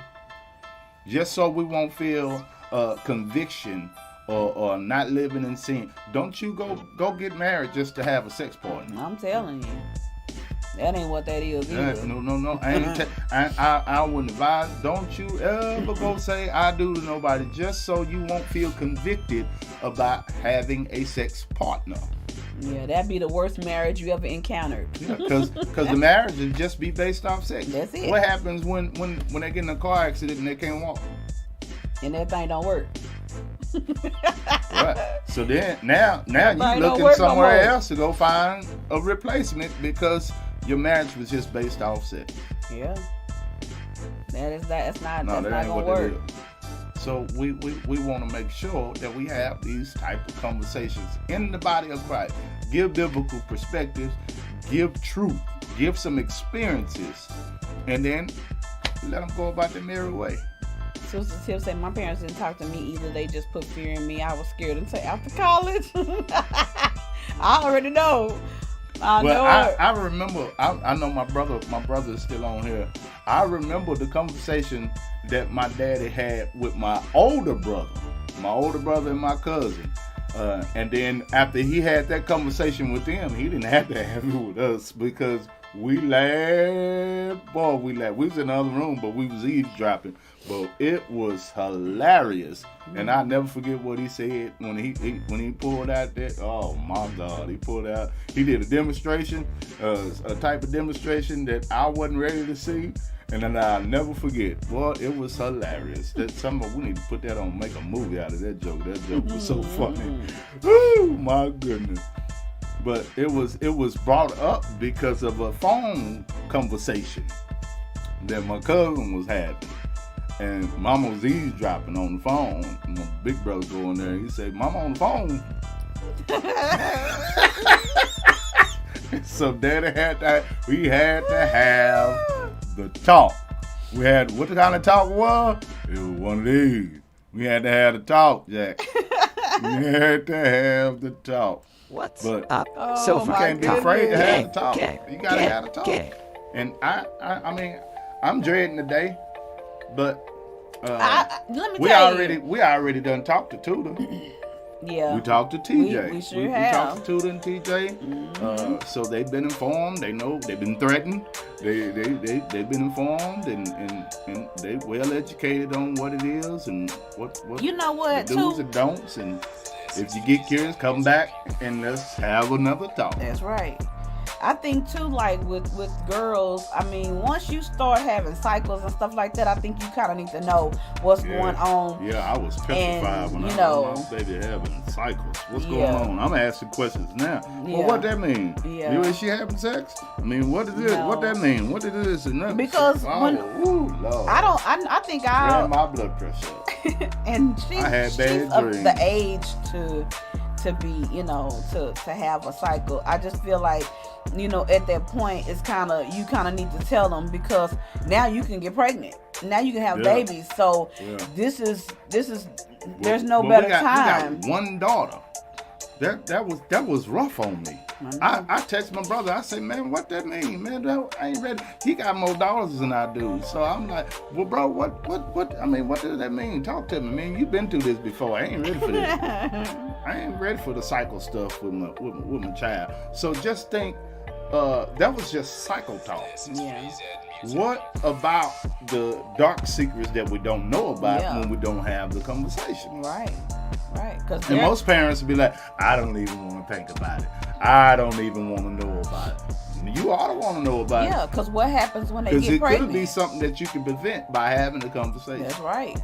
Just so we won't feel conviction or not living in sin. Don't you go get married just to have a sex partner. I'm telling you. That ain't what that is either. No. I wouldn't advise. Don't you ever go say I do to nobody just so you won't feel convicted about having a sex partner. Yeah, that'd be the worst marriage you ever encountered. Yeah, because the marriage would just be based off sex. That's it. What happens when they get in a car accident and they can't walk? And that thing don't work. Right. So then now you're looking somewhere else to go find a replacement because your marriage was just based off sex. Yeah. That's not gonna work. So we want to make sure that we have these type of conversations in the body of Christ. Give biblical perspectives, give truth, give some experiences, and then let them go about their merry way. Sister Tiff said my parents didn't talk to me either. They just put fear in me. I was scared until after college. I already know. I remember. I know my brother is still on here. I remember the conversation that my daddy had with my older brother and my cousin. And then after he had that conversation with them, he didn't have to have it with us because we laughed. Boy, we laughed. We was in the other room, but we was eavesdropping. But it was hilarious. And I'll never forget what he said when he pulled out that. Oh my God, he did a demonstration, a type of demonstration that I wasn't ready to see. And then I'll never forget. Boy, it was hilarious. We need to put that on, make a movie out of that joke. That joke was so funny. Oh my goodness. But it was brought up because of a phone conversation that my cousin was having. And Mama was eavesdropping on the phone. And my big brother go in there. He said, "Mama on the phone." So Daddy we had to have the talk. We had, what kind of talk was? It was one of these. We had to have the talk, Jack. We had to have the talk. What's but up? So you can't be afraid to have the talk. You gotta have the talk. And I mean, I'm dreading the day, but let me we already done talked to Tudor. Yeah. We talked to TJ. We sure we have. talked to Tudor and TJ. Mm-hmm. So they've been informed. They know they've been threatened. They've been informed and they well educated on what it is and what you know what the do's and don'ts. And if you get curious, come back and let's have another talk. That's right. I think too, like with girls, I mean, once you start having cycles and stuff like that, I think you kind of need to know what's going on. Yeah, I was petrified when I heard my baby having cycles. What's going on? I'm asking questions now. Yeah. Well, what that mean? Yeah. Is she having sex? I mean, what is it? No. What that mean? What is this and that? Because Lord. I think I ran my blood pressure. And I had bad she's dreams. of the age to be, to have a cycle. I just feel like, at that point, it's you kind of need to tell them because now you can get pregnant. Now you can have babies. So this is there's no better time. We got one daughter that was rough on me. I text my brother. I say, man, what that mean, man? I ain't ready. He got more dollars than I do. So I'm like, well, bro, what? I mean, what does that mean? Talk to me, man. You've been through this before. I ain't ready for this. I ain't ready for the cycle stuff with my child. So just think, that was just cycle talk. Yeah. What about the dark secrets that we don't know about when we don't have the conversation? Right. And most parents will be like, I don't even want to think about it. I don't even want to know about it. You ought to want to know about it. Yeah, because what happens when they get pregnant? Because it could be something that you can prevent by having a conversation. That's right.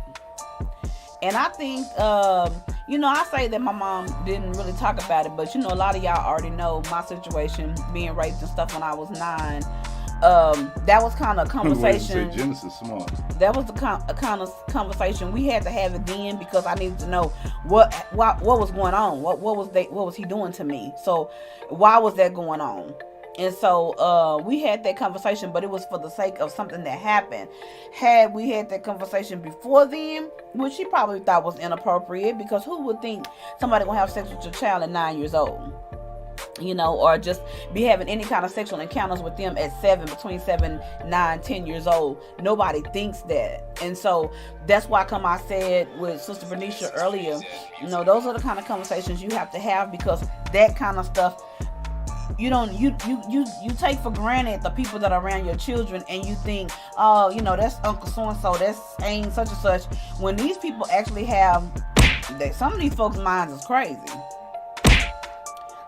And I think, I say that my mom didn't really talk about it, but, a lot of y'all already know my situation, being raped and stuff when I was 9. That was kind of a conversation. Genesis smart. That was the kind of conversation we had to have it then, because I needed to know what was going on. What was he doing to me? So why was that going on? And so we had that conversation, but it was for the sake of something that happened. Had we had that conversation before then, which she probably thought was inappropriate, because who would think somebody gonna have sex with your child at 9 years old? Or just be having any kind of sexual encounters with them at between 7, 9, 10 years old. Nobody thinks that. And so that's why I said with Sister Bernicia earlier, those are the kind of conversations you have to have, because that kind of stuff, you take for granted the people that are around your children, and you think, oh, that's Uncle so-and-so, that's Aunt such and such, when these people actually have that. Some of these folks' minds is crazy.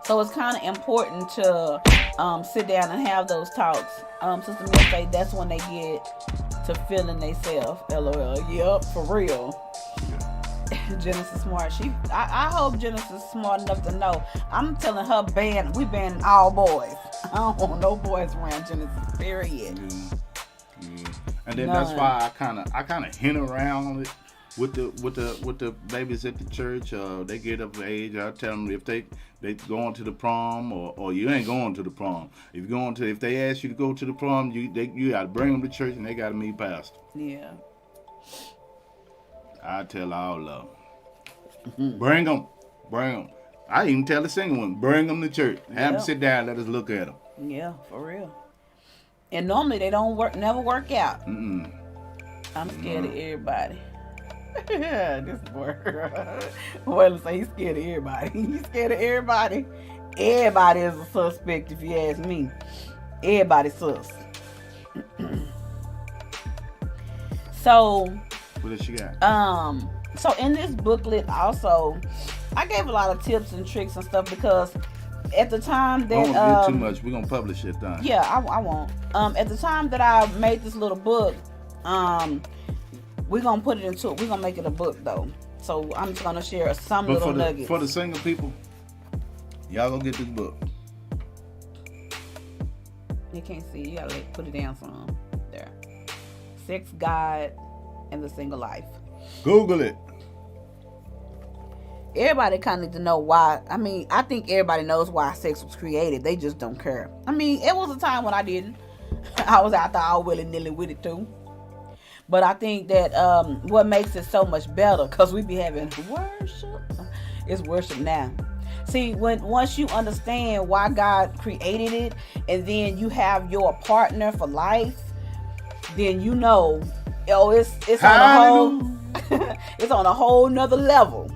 So it's kind of important to sit down and have those talks. Sister Mill say that's when they get to feeling themselves. LOL. Yep, for real. Yeah. Genesis smart. I hope Genesis is smart enough to know. I'm telling her we banning all boys. I don't want no boys around Genesis. Period. Yeah. And then that's why I kind of hint around it. With the babies at the church, they get up of age. I tell them if they going to the prom, or you ain't going to the prom. If they ask you to go to the prom, you got to bring them to church, and they got to meet pastor. Yeah. I tell all of them, bring them. I even tell the single one, bring them to church. Have them sit down, let us look at them. Yeah, for real. And normally they never work out. Mm-mm. I'm scared of everybody. This boy. Well, say he's scared of everybody. He's scared of everybody. Everybody is a suspect, if you ask me. Everybody's sus. So, what does she got? So in this booklet also, I gave a lot of tips and tricks and stuff, because at the time that don't do too much. We're gonna publish it then. Yeah, I won't. At the time that I made this little book, we're gonna put it into it. We're gonna make it a book though. So I'm just gonna share some little nuggets. For the single people, y'all go get this book. You can't see. You gotta put it down some. There. Sex, God, and the Single Life. Google it. Everybody kind of need to know why. I mean, I think everybody knows why sex was created. They just don't care. I mean, it was a time when I didn't. I was out there all willy-nilly with it too. But I think that what makes it so much better, because we be having worship. It's worship now. See, once you understand why God created it, and then you have your partner for life, then it's on a whole it's on a whole nother level.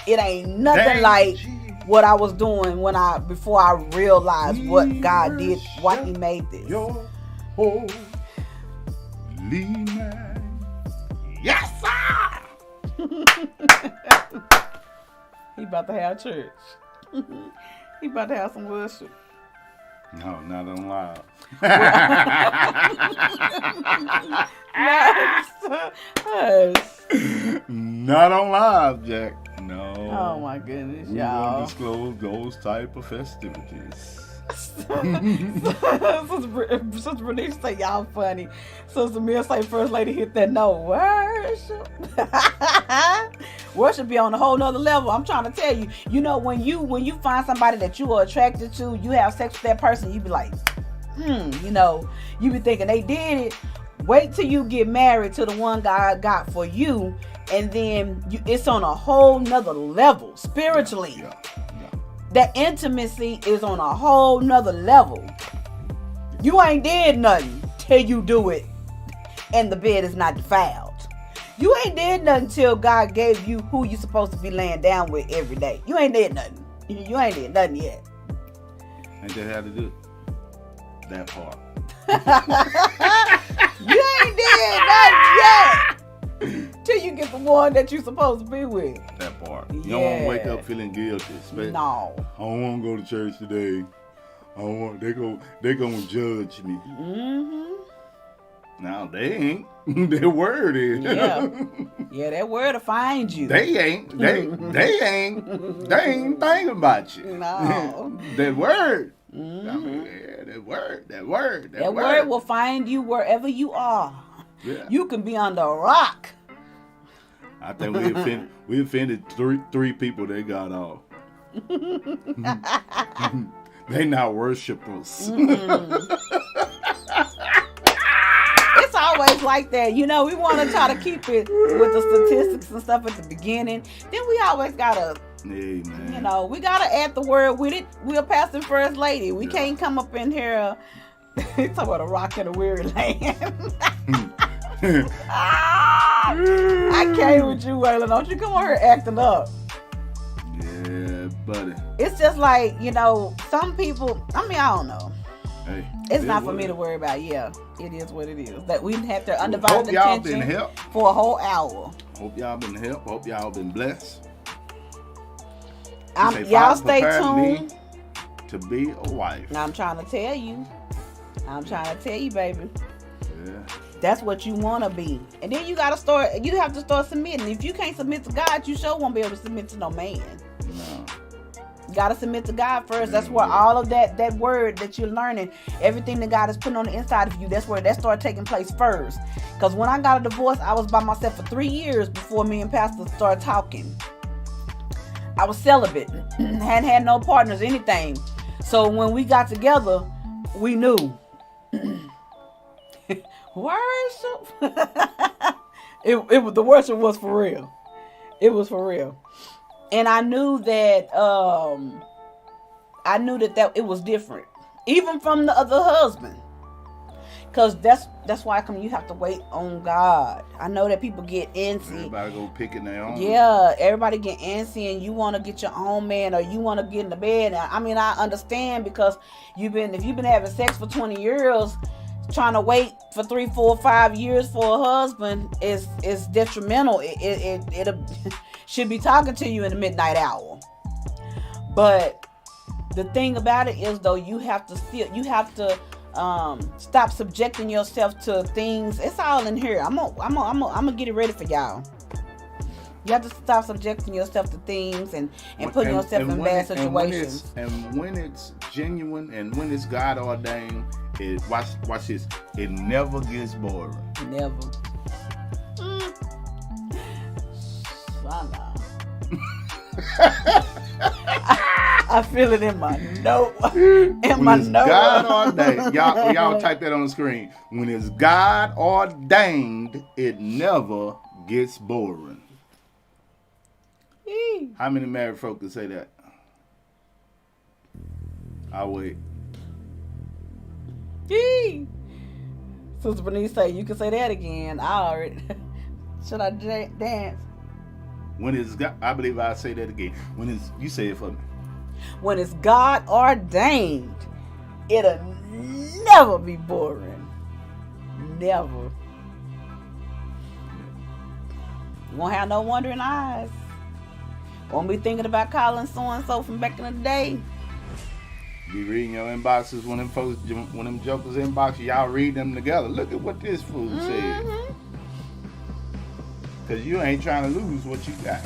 It ain't nothing like what I was doing before I realized what God did, why He made this. Your holy man. Yes, sir! He about to have church. He about to have some worship. No, not on live. Not on live, Jack. No. Oh my goodness, we y'all. We won't disclose those type of festivities. Sister Bernice say y'all funny. Sister Mill say First Lady hit that note. Worship. Worship be on a whole nother level. I'm trying to tell you. When you find somebody that you are attracted to, you have sex with that person, you be like, you be thinking they did it. Wait till you get married to the one God got for you, and then it's on a whole nother level spiritually. Yeah. that intimacy is on a whole nother level. You ain't did nothing till you do it and the bed is not defiled. You ain't did nothing till God gave you who you supposed to be laying down with every day. You ain't did nothing. You ain't did nothing yet. Ain't that how to do it? That part. You ain't did nothing yet till you get the one that you supposed to be with. That part. You don't want to wake up feeling guilty. No. I don't want to go to church today. I don't want. They gonna judge me. Mm-hmm. Now they ain't. Their word is. Yeah, that word will find you. They ain't. They ain't thinking about you. No. That word. Mm-hmm. I mean, yeah, that word. That word will find you wherever you are. Yeah. You can be under a rock. I think we offended three people that got off. They not worshipers. It's always like that. You know, we want to try to keep it with the statistics and stuff at the beginning. Then we always gotta, Hey, man. you know, we gotta add the word with it. We're pastor first lady. We can't come up in here talking about a rock in a weary land. I came with you, Waylon. Don't you come on here acting up. Yeah, buddy. It's just like, you know, some people, I mean, I don't know. Hey, It's not for me to worry about. Yeah, it is what it is. That we have their Hope undivided y'all been attention helped. for a whole hour. Hope y'all been helped. Hope y'all been blessed. Y'all stay Prepare me tuned. to be a wife. I'm trying to tell you. Baby. Yeah. That's what you want to be. And then you have to start submitting. If you can't submit to God, you sure won't be able to submit to no man. No. You got to submit to God first. That's where all of that word that you're learning, everything that God is putting on the inside of you, that's where that started taking place first. Because when I got a divorce, I was by myself for 3 years before me and Pastor started talking. I was celibate. Hadn't had no partners, anything. So when we got together, we knew. Worship. It was, the worship was for real. It was for real. And I knew that it was different, even from the other husband, because that's why you have to wait on God. I know that people get antsy. Everybody go picking their own. Yeah, everybody get antsy, and you want to get your own man, or you want to get in the bed. I mean, I understand, because if you've been having sex for 20 years, trying to wait for 3, 4, 5 years for a husband is detrimental. It should be talking to you in the midnight hour. But the thing about it is, though, you have to stop subjecting yourself to things. It's all in here. I'm gonna get it ready for y'all. You have to stop subjecting yourself to things and putting yourself in bad situations. And when it's genuine and when it's God ordained, watch this. It never gets boring. Never. I feel it in my nose. God ordained, y'all type that on the screen. When it's God ordained, it never gets boring. How many married folk can say that? I'll wait. Sister Bernice say, you can say that again. I already. Should I dance? When it's God, I believe I say that again. You say it for me. When it's God ordained, it'll never be boring. Never. You won't have no wandering eyes. Won't be thinking about calling so-and-so from back in the day. Be reading your inboxes when them jokers inbox you, y'all read them together. Look at what this fool said. Cause you ain't trying to lose what you got.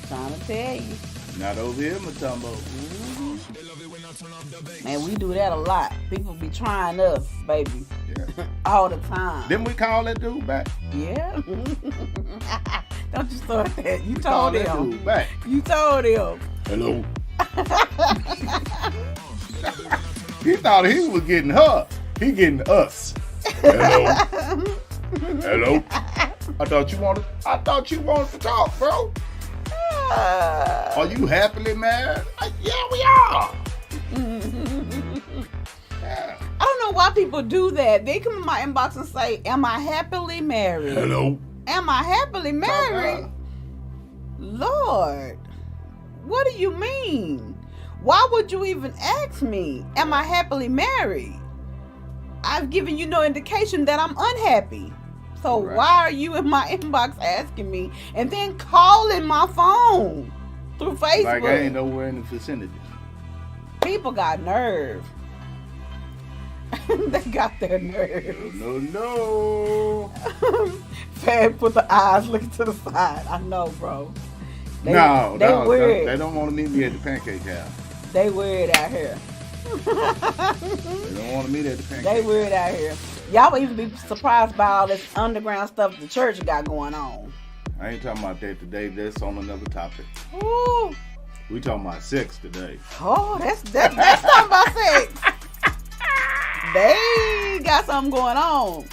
Trying to tell you. Not over here, Matumbo. Man, we do that a lot. People be trying us, baby. Yeah. All the time. Didn't we call that dude back? Yeah. Don't you start that. You told him. That dude back. You told him. Hello. He thought he was getting her. He getting us. Hello. Hello. I thought you wanted to talk, bro. Are you happily married? Yeah, we are. Yeah. I don't know why people do that. They come in my inbox and say, am I happily married? Hello. Am I happily married? Lord, what do you mean? Why would you even ask me, am I happily married? I've given you no indication that I'm unhappy. So why are you in my inbox asking me and then calling my phone through Facebook? Like I ain't nowhere in the vicinity. People got nerve. They got their nerves. No. Fad put the eyes looking to the side. I know, bro. They weird. They don't want to meet me at the pancake house. They weird out here. They don't want to meet at the pancake They weird out here. Y'all will even be surprised by all this underground stuff the church got going on. I ain't talking about that today. That's on another topic. Ooh. We talking about sex today. Oh, that's something about sex. They got something going on.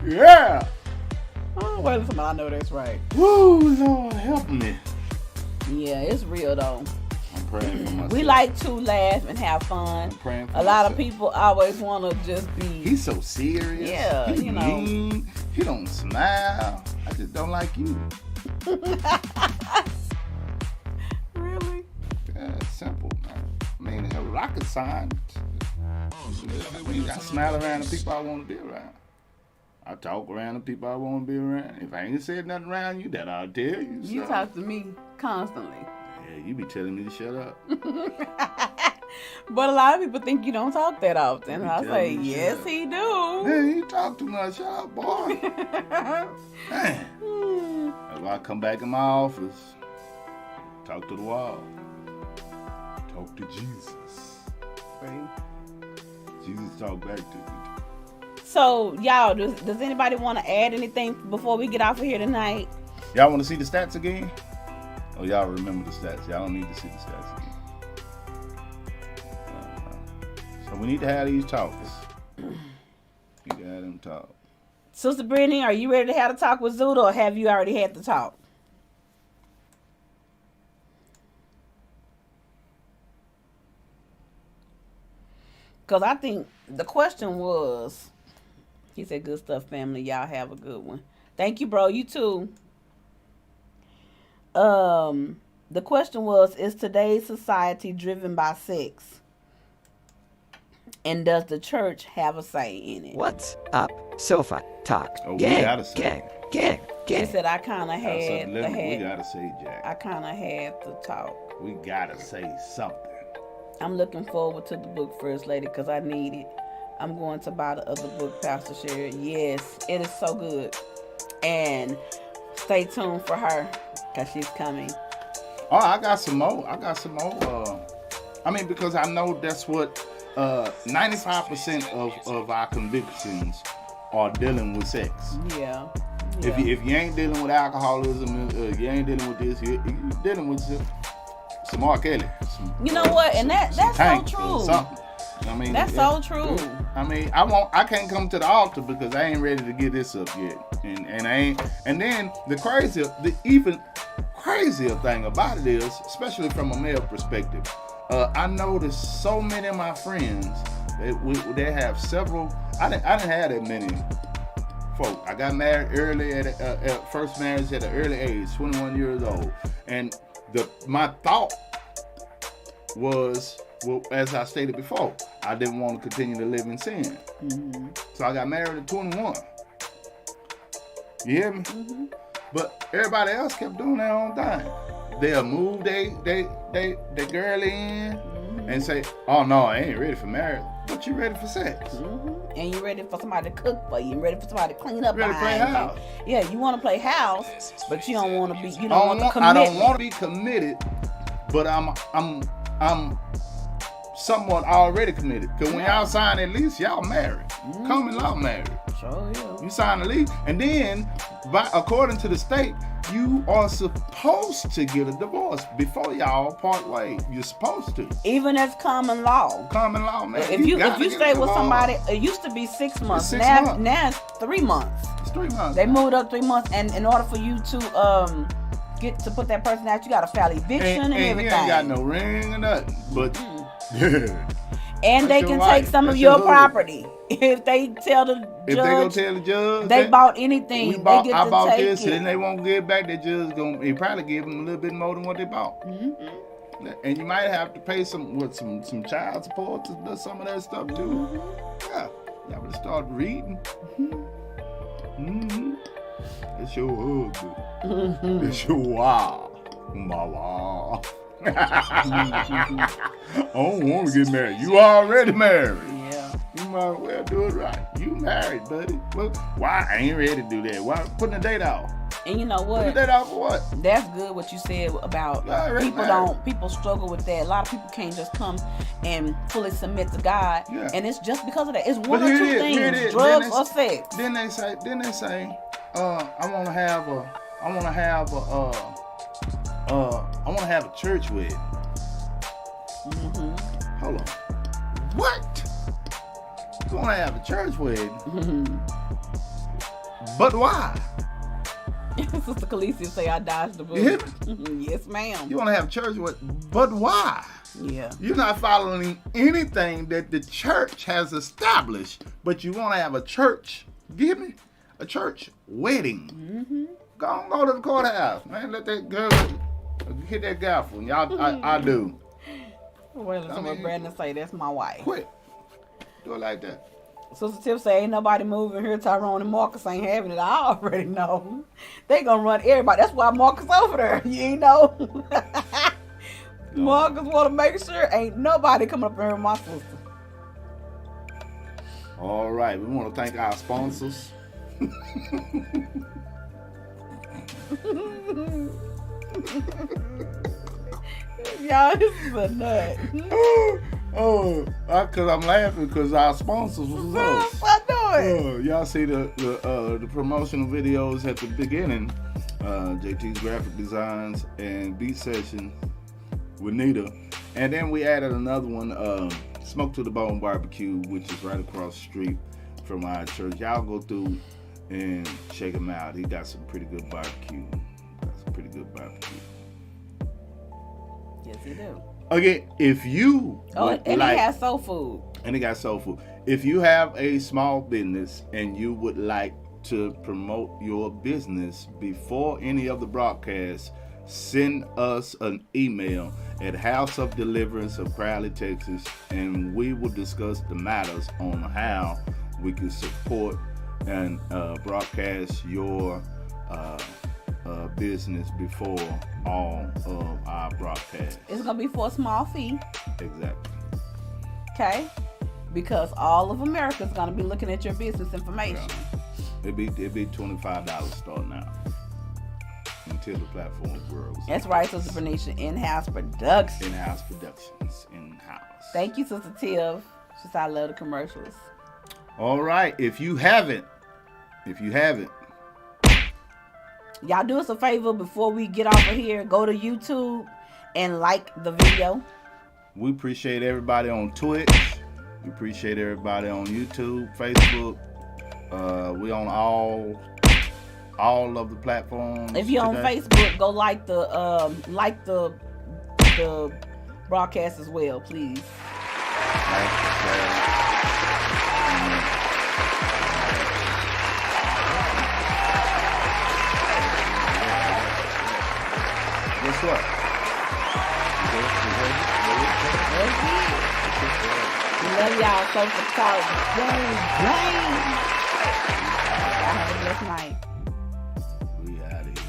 Yeah. Oh, wait a minute, I know that's right. Woo, Lord, help me. Yeah, it's real though. I'm praying for myself. We like to laugh and have fun. I'm praying for A lot of myself. people always want to just be. He's so serious. Yeah, He's you know. mean. He don't smile. I just don't like you. Really? Yeah, it's simple, man. I mean, it's a rocket science. I mean, I smile around the people I want to be around. I talk around the people I want to be around. If I ain't said nothing around you, that I'll tell you. You so. talk to me constantly. Yeah, you be telling me to shut up. But a lot of people think you don't talk that often. You I tell say, me to yes, shut up. he do. Man, you talk too much. Shut up, boy. Man. That's why I come back in my office. Talk to the wall. Talk to Jesus. Jesus talk back to me. So, y'all, does anybody want to add anything before we get off of here tonight? Y'all want to see the stats again? Oh, y'all remember the stats. Y'all don't need to see the stats again. So we need to have these talks. Need to have them talk. Sister Brittany, are you ready to have a talk with Zuda, or have you already had the talk? Because I think the question was, he said, good stuff, family. Y'all have a good one. Thank you, bro. You too. The question was, is today's society driven by sex? And does the church have a say in it? What's up, sofa talk? Oh, we Gang, gotta say. gang. He said, I kind of We had gotta say, Jack. I kind of had the talk. We gotta say something. I'm looking forward to the book, First Lady, because I need it. I'm going to buy the other book, Pastor Sherry. Yes, it is so good. And stay tuned for her, because she's coming. Oh, I got some more. Because I know that's what 95% of our convictions are dealing with sex. Yeah. If you ain't dealing with alcoholism, you ain't dealing with this, you're dealing with some R. Kelly. You know what? And that's so true. I mean, that's so true. I mean, I can't come to the altar because I ain't ready to get this up yet, and I ain't. And then the even crazier thing about it is, especially from a male perspective, I noticed so many of my friends they have several. I didn't have that many folk. I got married early at first marriage at an early age, 21 years old, and my thought was, well, as I stated before, I didn't want to continue to live in sin. Mm-hmm. So I got married at 21. You hear me? Mm-hmm. But everybody else kept doing their own thing. They'll move they girl in and say, oh no, I ain't ready for marriage. But you ready for sex. Mm-hmm. And you ready for somebody to cook for you. And ready for somebody to clean up ready to play behind house. you. Yeah, you want to play house, but you don't want to be. You don't want the I commitment. don't want to be committed, but I'm somewhat already committed. Cause when y'all sign that lease, y'all married. Common law married. Sure, yeah. You sign the lease, and then according to the state, you are supposed to get a divorce before y'all part ways. You're supposed to. Even as common law. Common law, man. If you stay with somebody, it used to be 6 months. Now it's 3 months. It's 3 months. They moved up 3 months, and in order for you to get to put that person out, you got to file eviction and everything. You ain't got no ring or nothing, but and they can take some of your property if they tell the judge. If they gonna tell the judge they bought anything, I they get to bought take this, it. and they won't give it back. The judge he probably give them a little bit more than what they bought. And you might have to pay some child support to do some of that stuff too. Yeah, y'all better start reading. It's your husband. It's your wife. Mama. I don't want to get married. You already married. Yeah. You might as well do it right. You married, buddy. Well, why? I ain't ready to do that. Why putting the date out? And you know what? Putting the date out for what? That's good what you said about people struggle with that. A lot of people can't just come and fully submit to God. Yeah. And it's just because of that. It's one or two things, drugs or sex. Then they say, I wanna have a church wedding. Hold on. What? You wanna have a church wedding? But why? Sister Khaleesi say I dodged the bullet. You hear me? Yes, ma'am. You wanna have a church wedding, but why? Yeah. You're not following anything that the church has established, but you wanna have a church. Give me a church wedding. Go to the courthouse, man. Let that girl hit that gavel. Y'all, I do. Well, that's what Brandon say. That's my wife. Quit. Do it like that. Sister Tiff say ain't nobody moving here. Tyrone and Marcus ain't having it. I already know. They gonna run everybody. That's why Marcus over there. You ain't know. Marcus want to make sure ain't nobody coming up here with my sister. All right. We want to thank our sponsors. Y'all, this is a nut. Because I'm laughing because our sponsors was us. I know it. Y'all see the promotional videos at the beginning. JT's Graphic Designs and Beat Session with Nita. And then we added another one, Smoke to the Bone Barbecue, which is right across the street from our church. Y'all go through and check him out. He got some pretty good barbecue. Yes, he do. Again, if you and he has soul food. And he got soul food. If you have a small business and you would like to promote your business before any of the broadcasts, send us an email at House of Deliverance of Crowley, Texas, and we will discuss the matters on how we can support and broadcast your business before all of our broadcasts. It's gonna be for a small fee. Exactly. Okay, because all of America's gonna be looking at your business information. Yeah. It'd be $25 starting out until the platform grows. That's right, Sister Bernicia. In-house productions. In-house productions. In-house. Thank you, Sister Tiff. Since I love the commercials. All right, if you haven't, y'all do us a favor before we get off of here. Go to YouTube and like the video. We appreciate everybody on Twitch. We appreciate everybody on YouTube, Facebook. We on all of the platforms. If you're on Facebook, go like the broadcast as well, please. Guess what? We love y'all. So for talk. Gang. Have a blessed night. We out of here.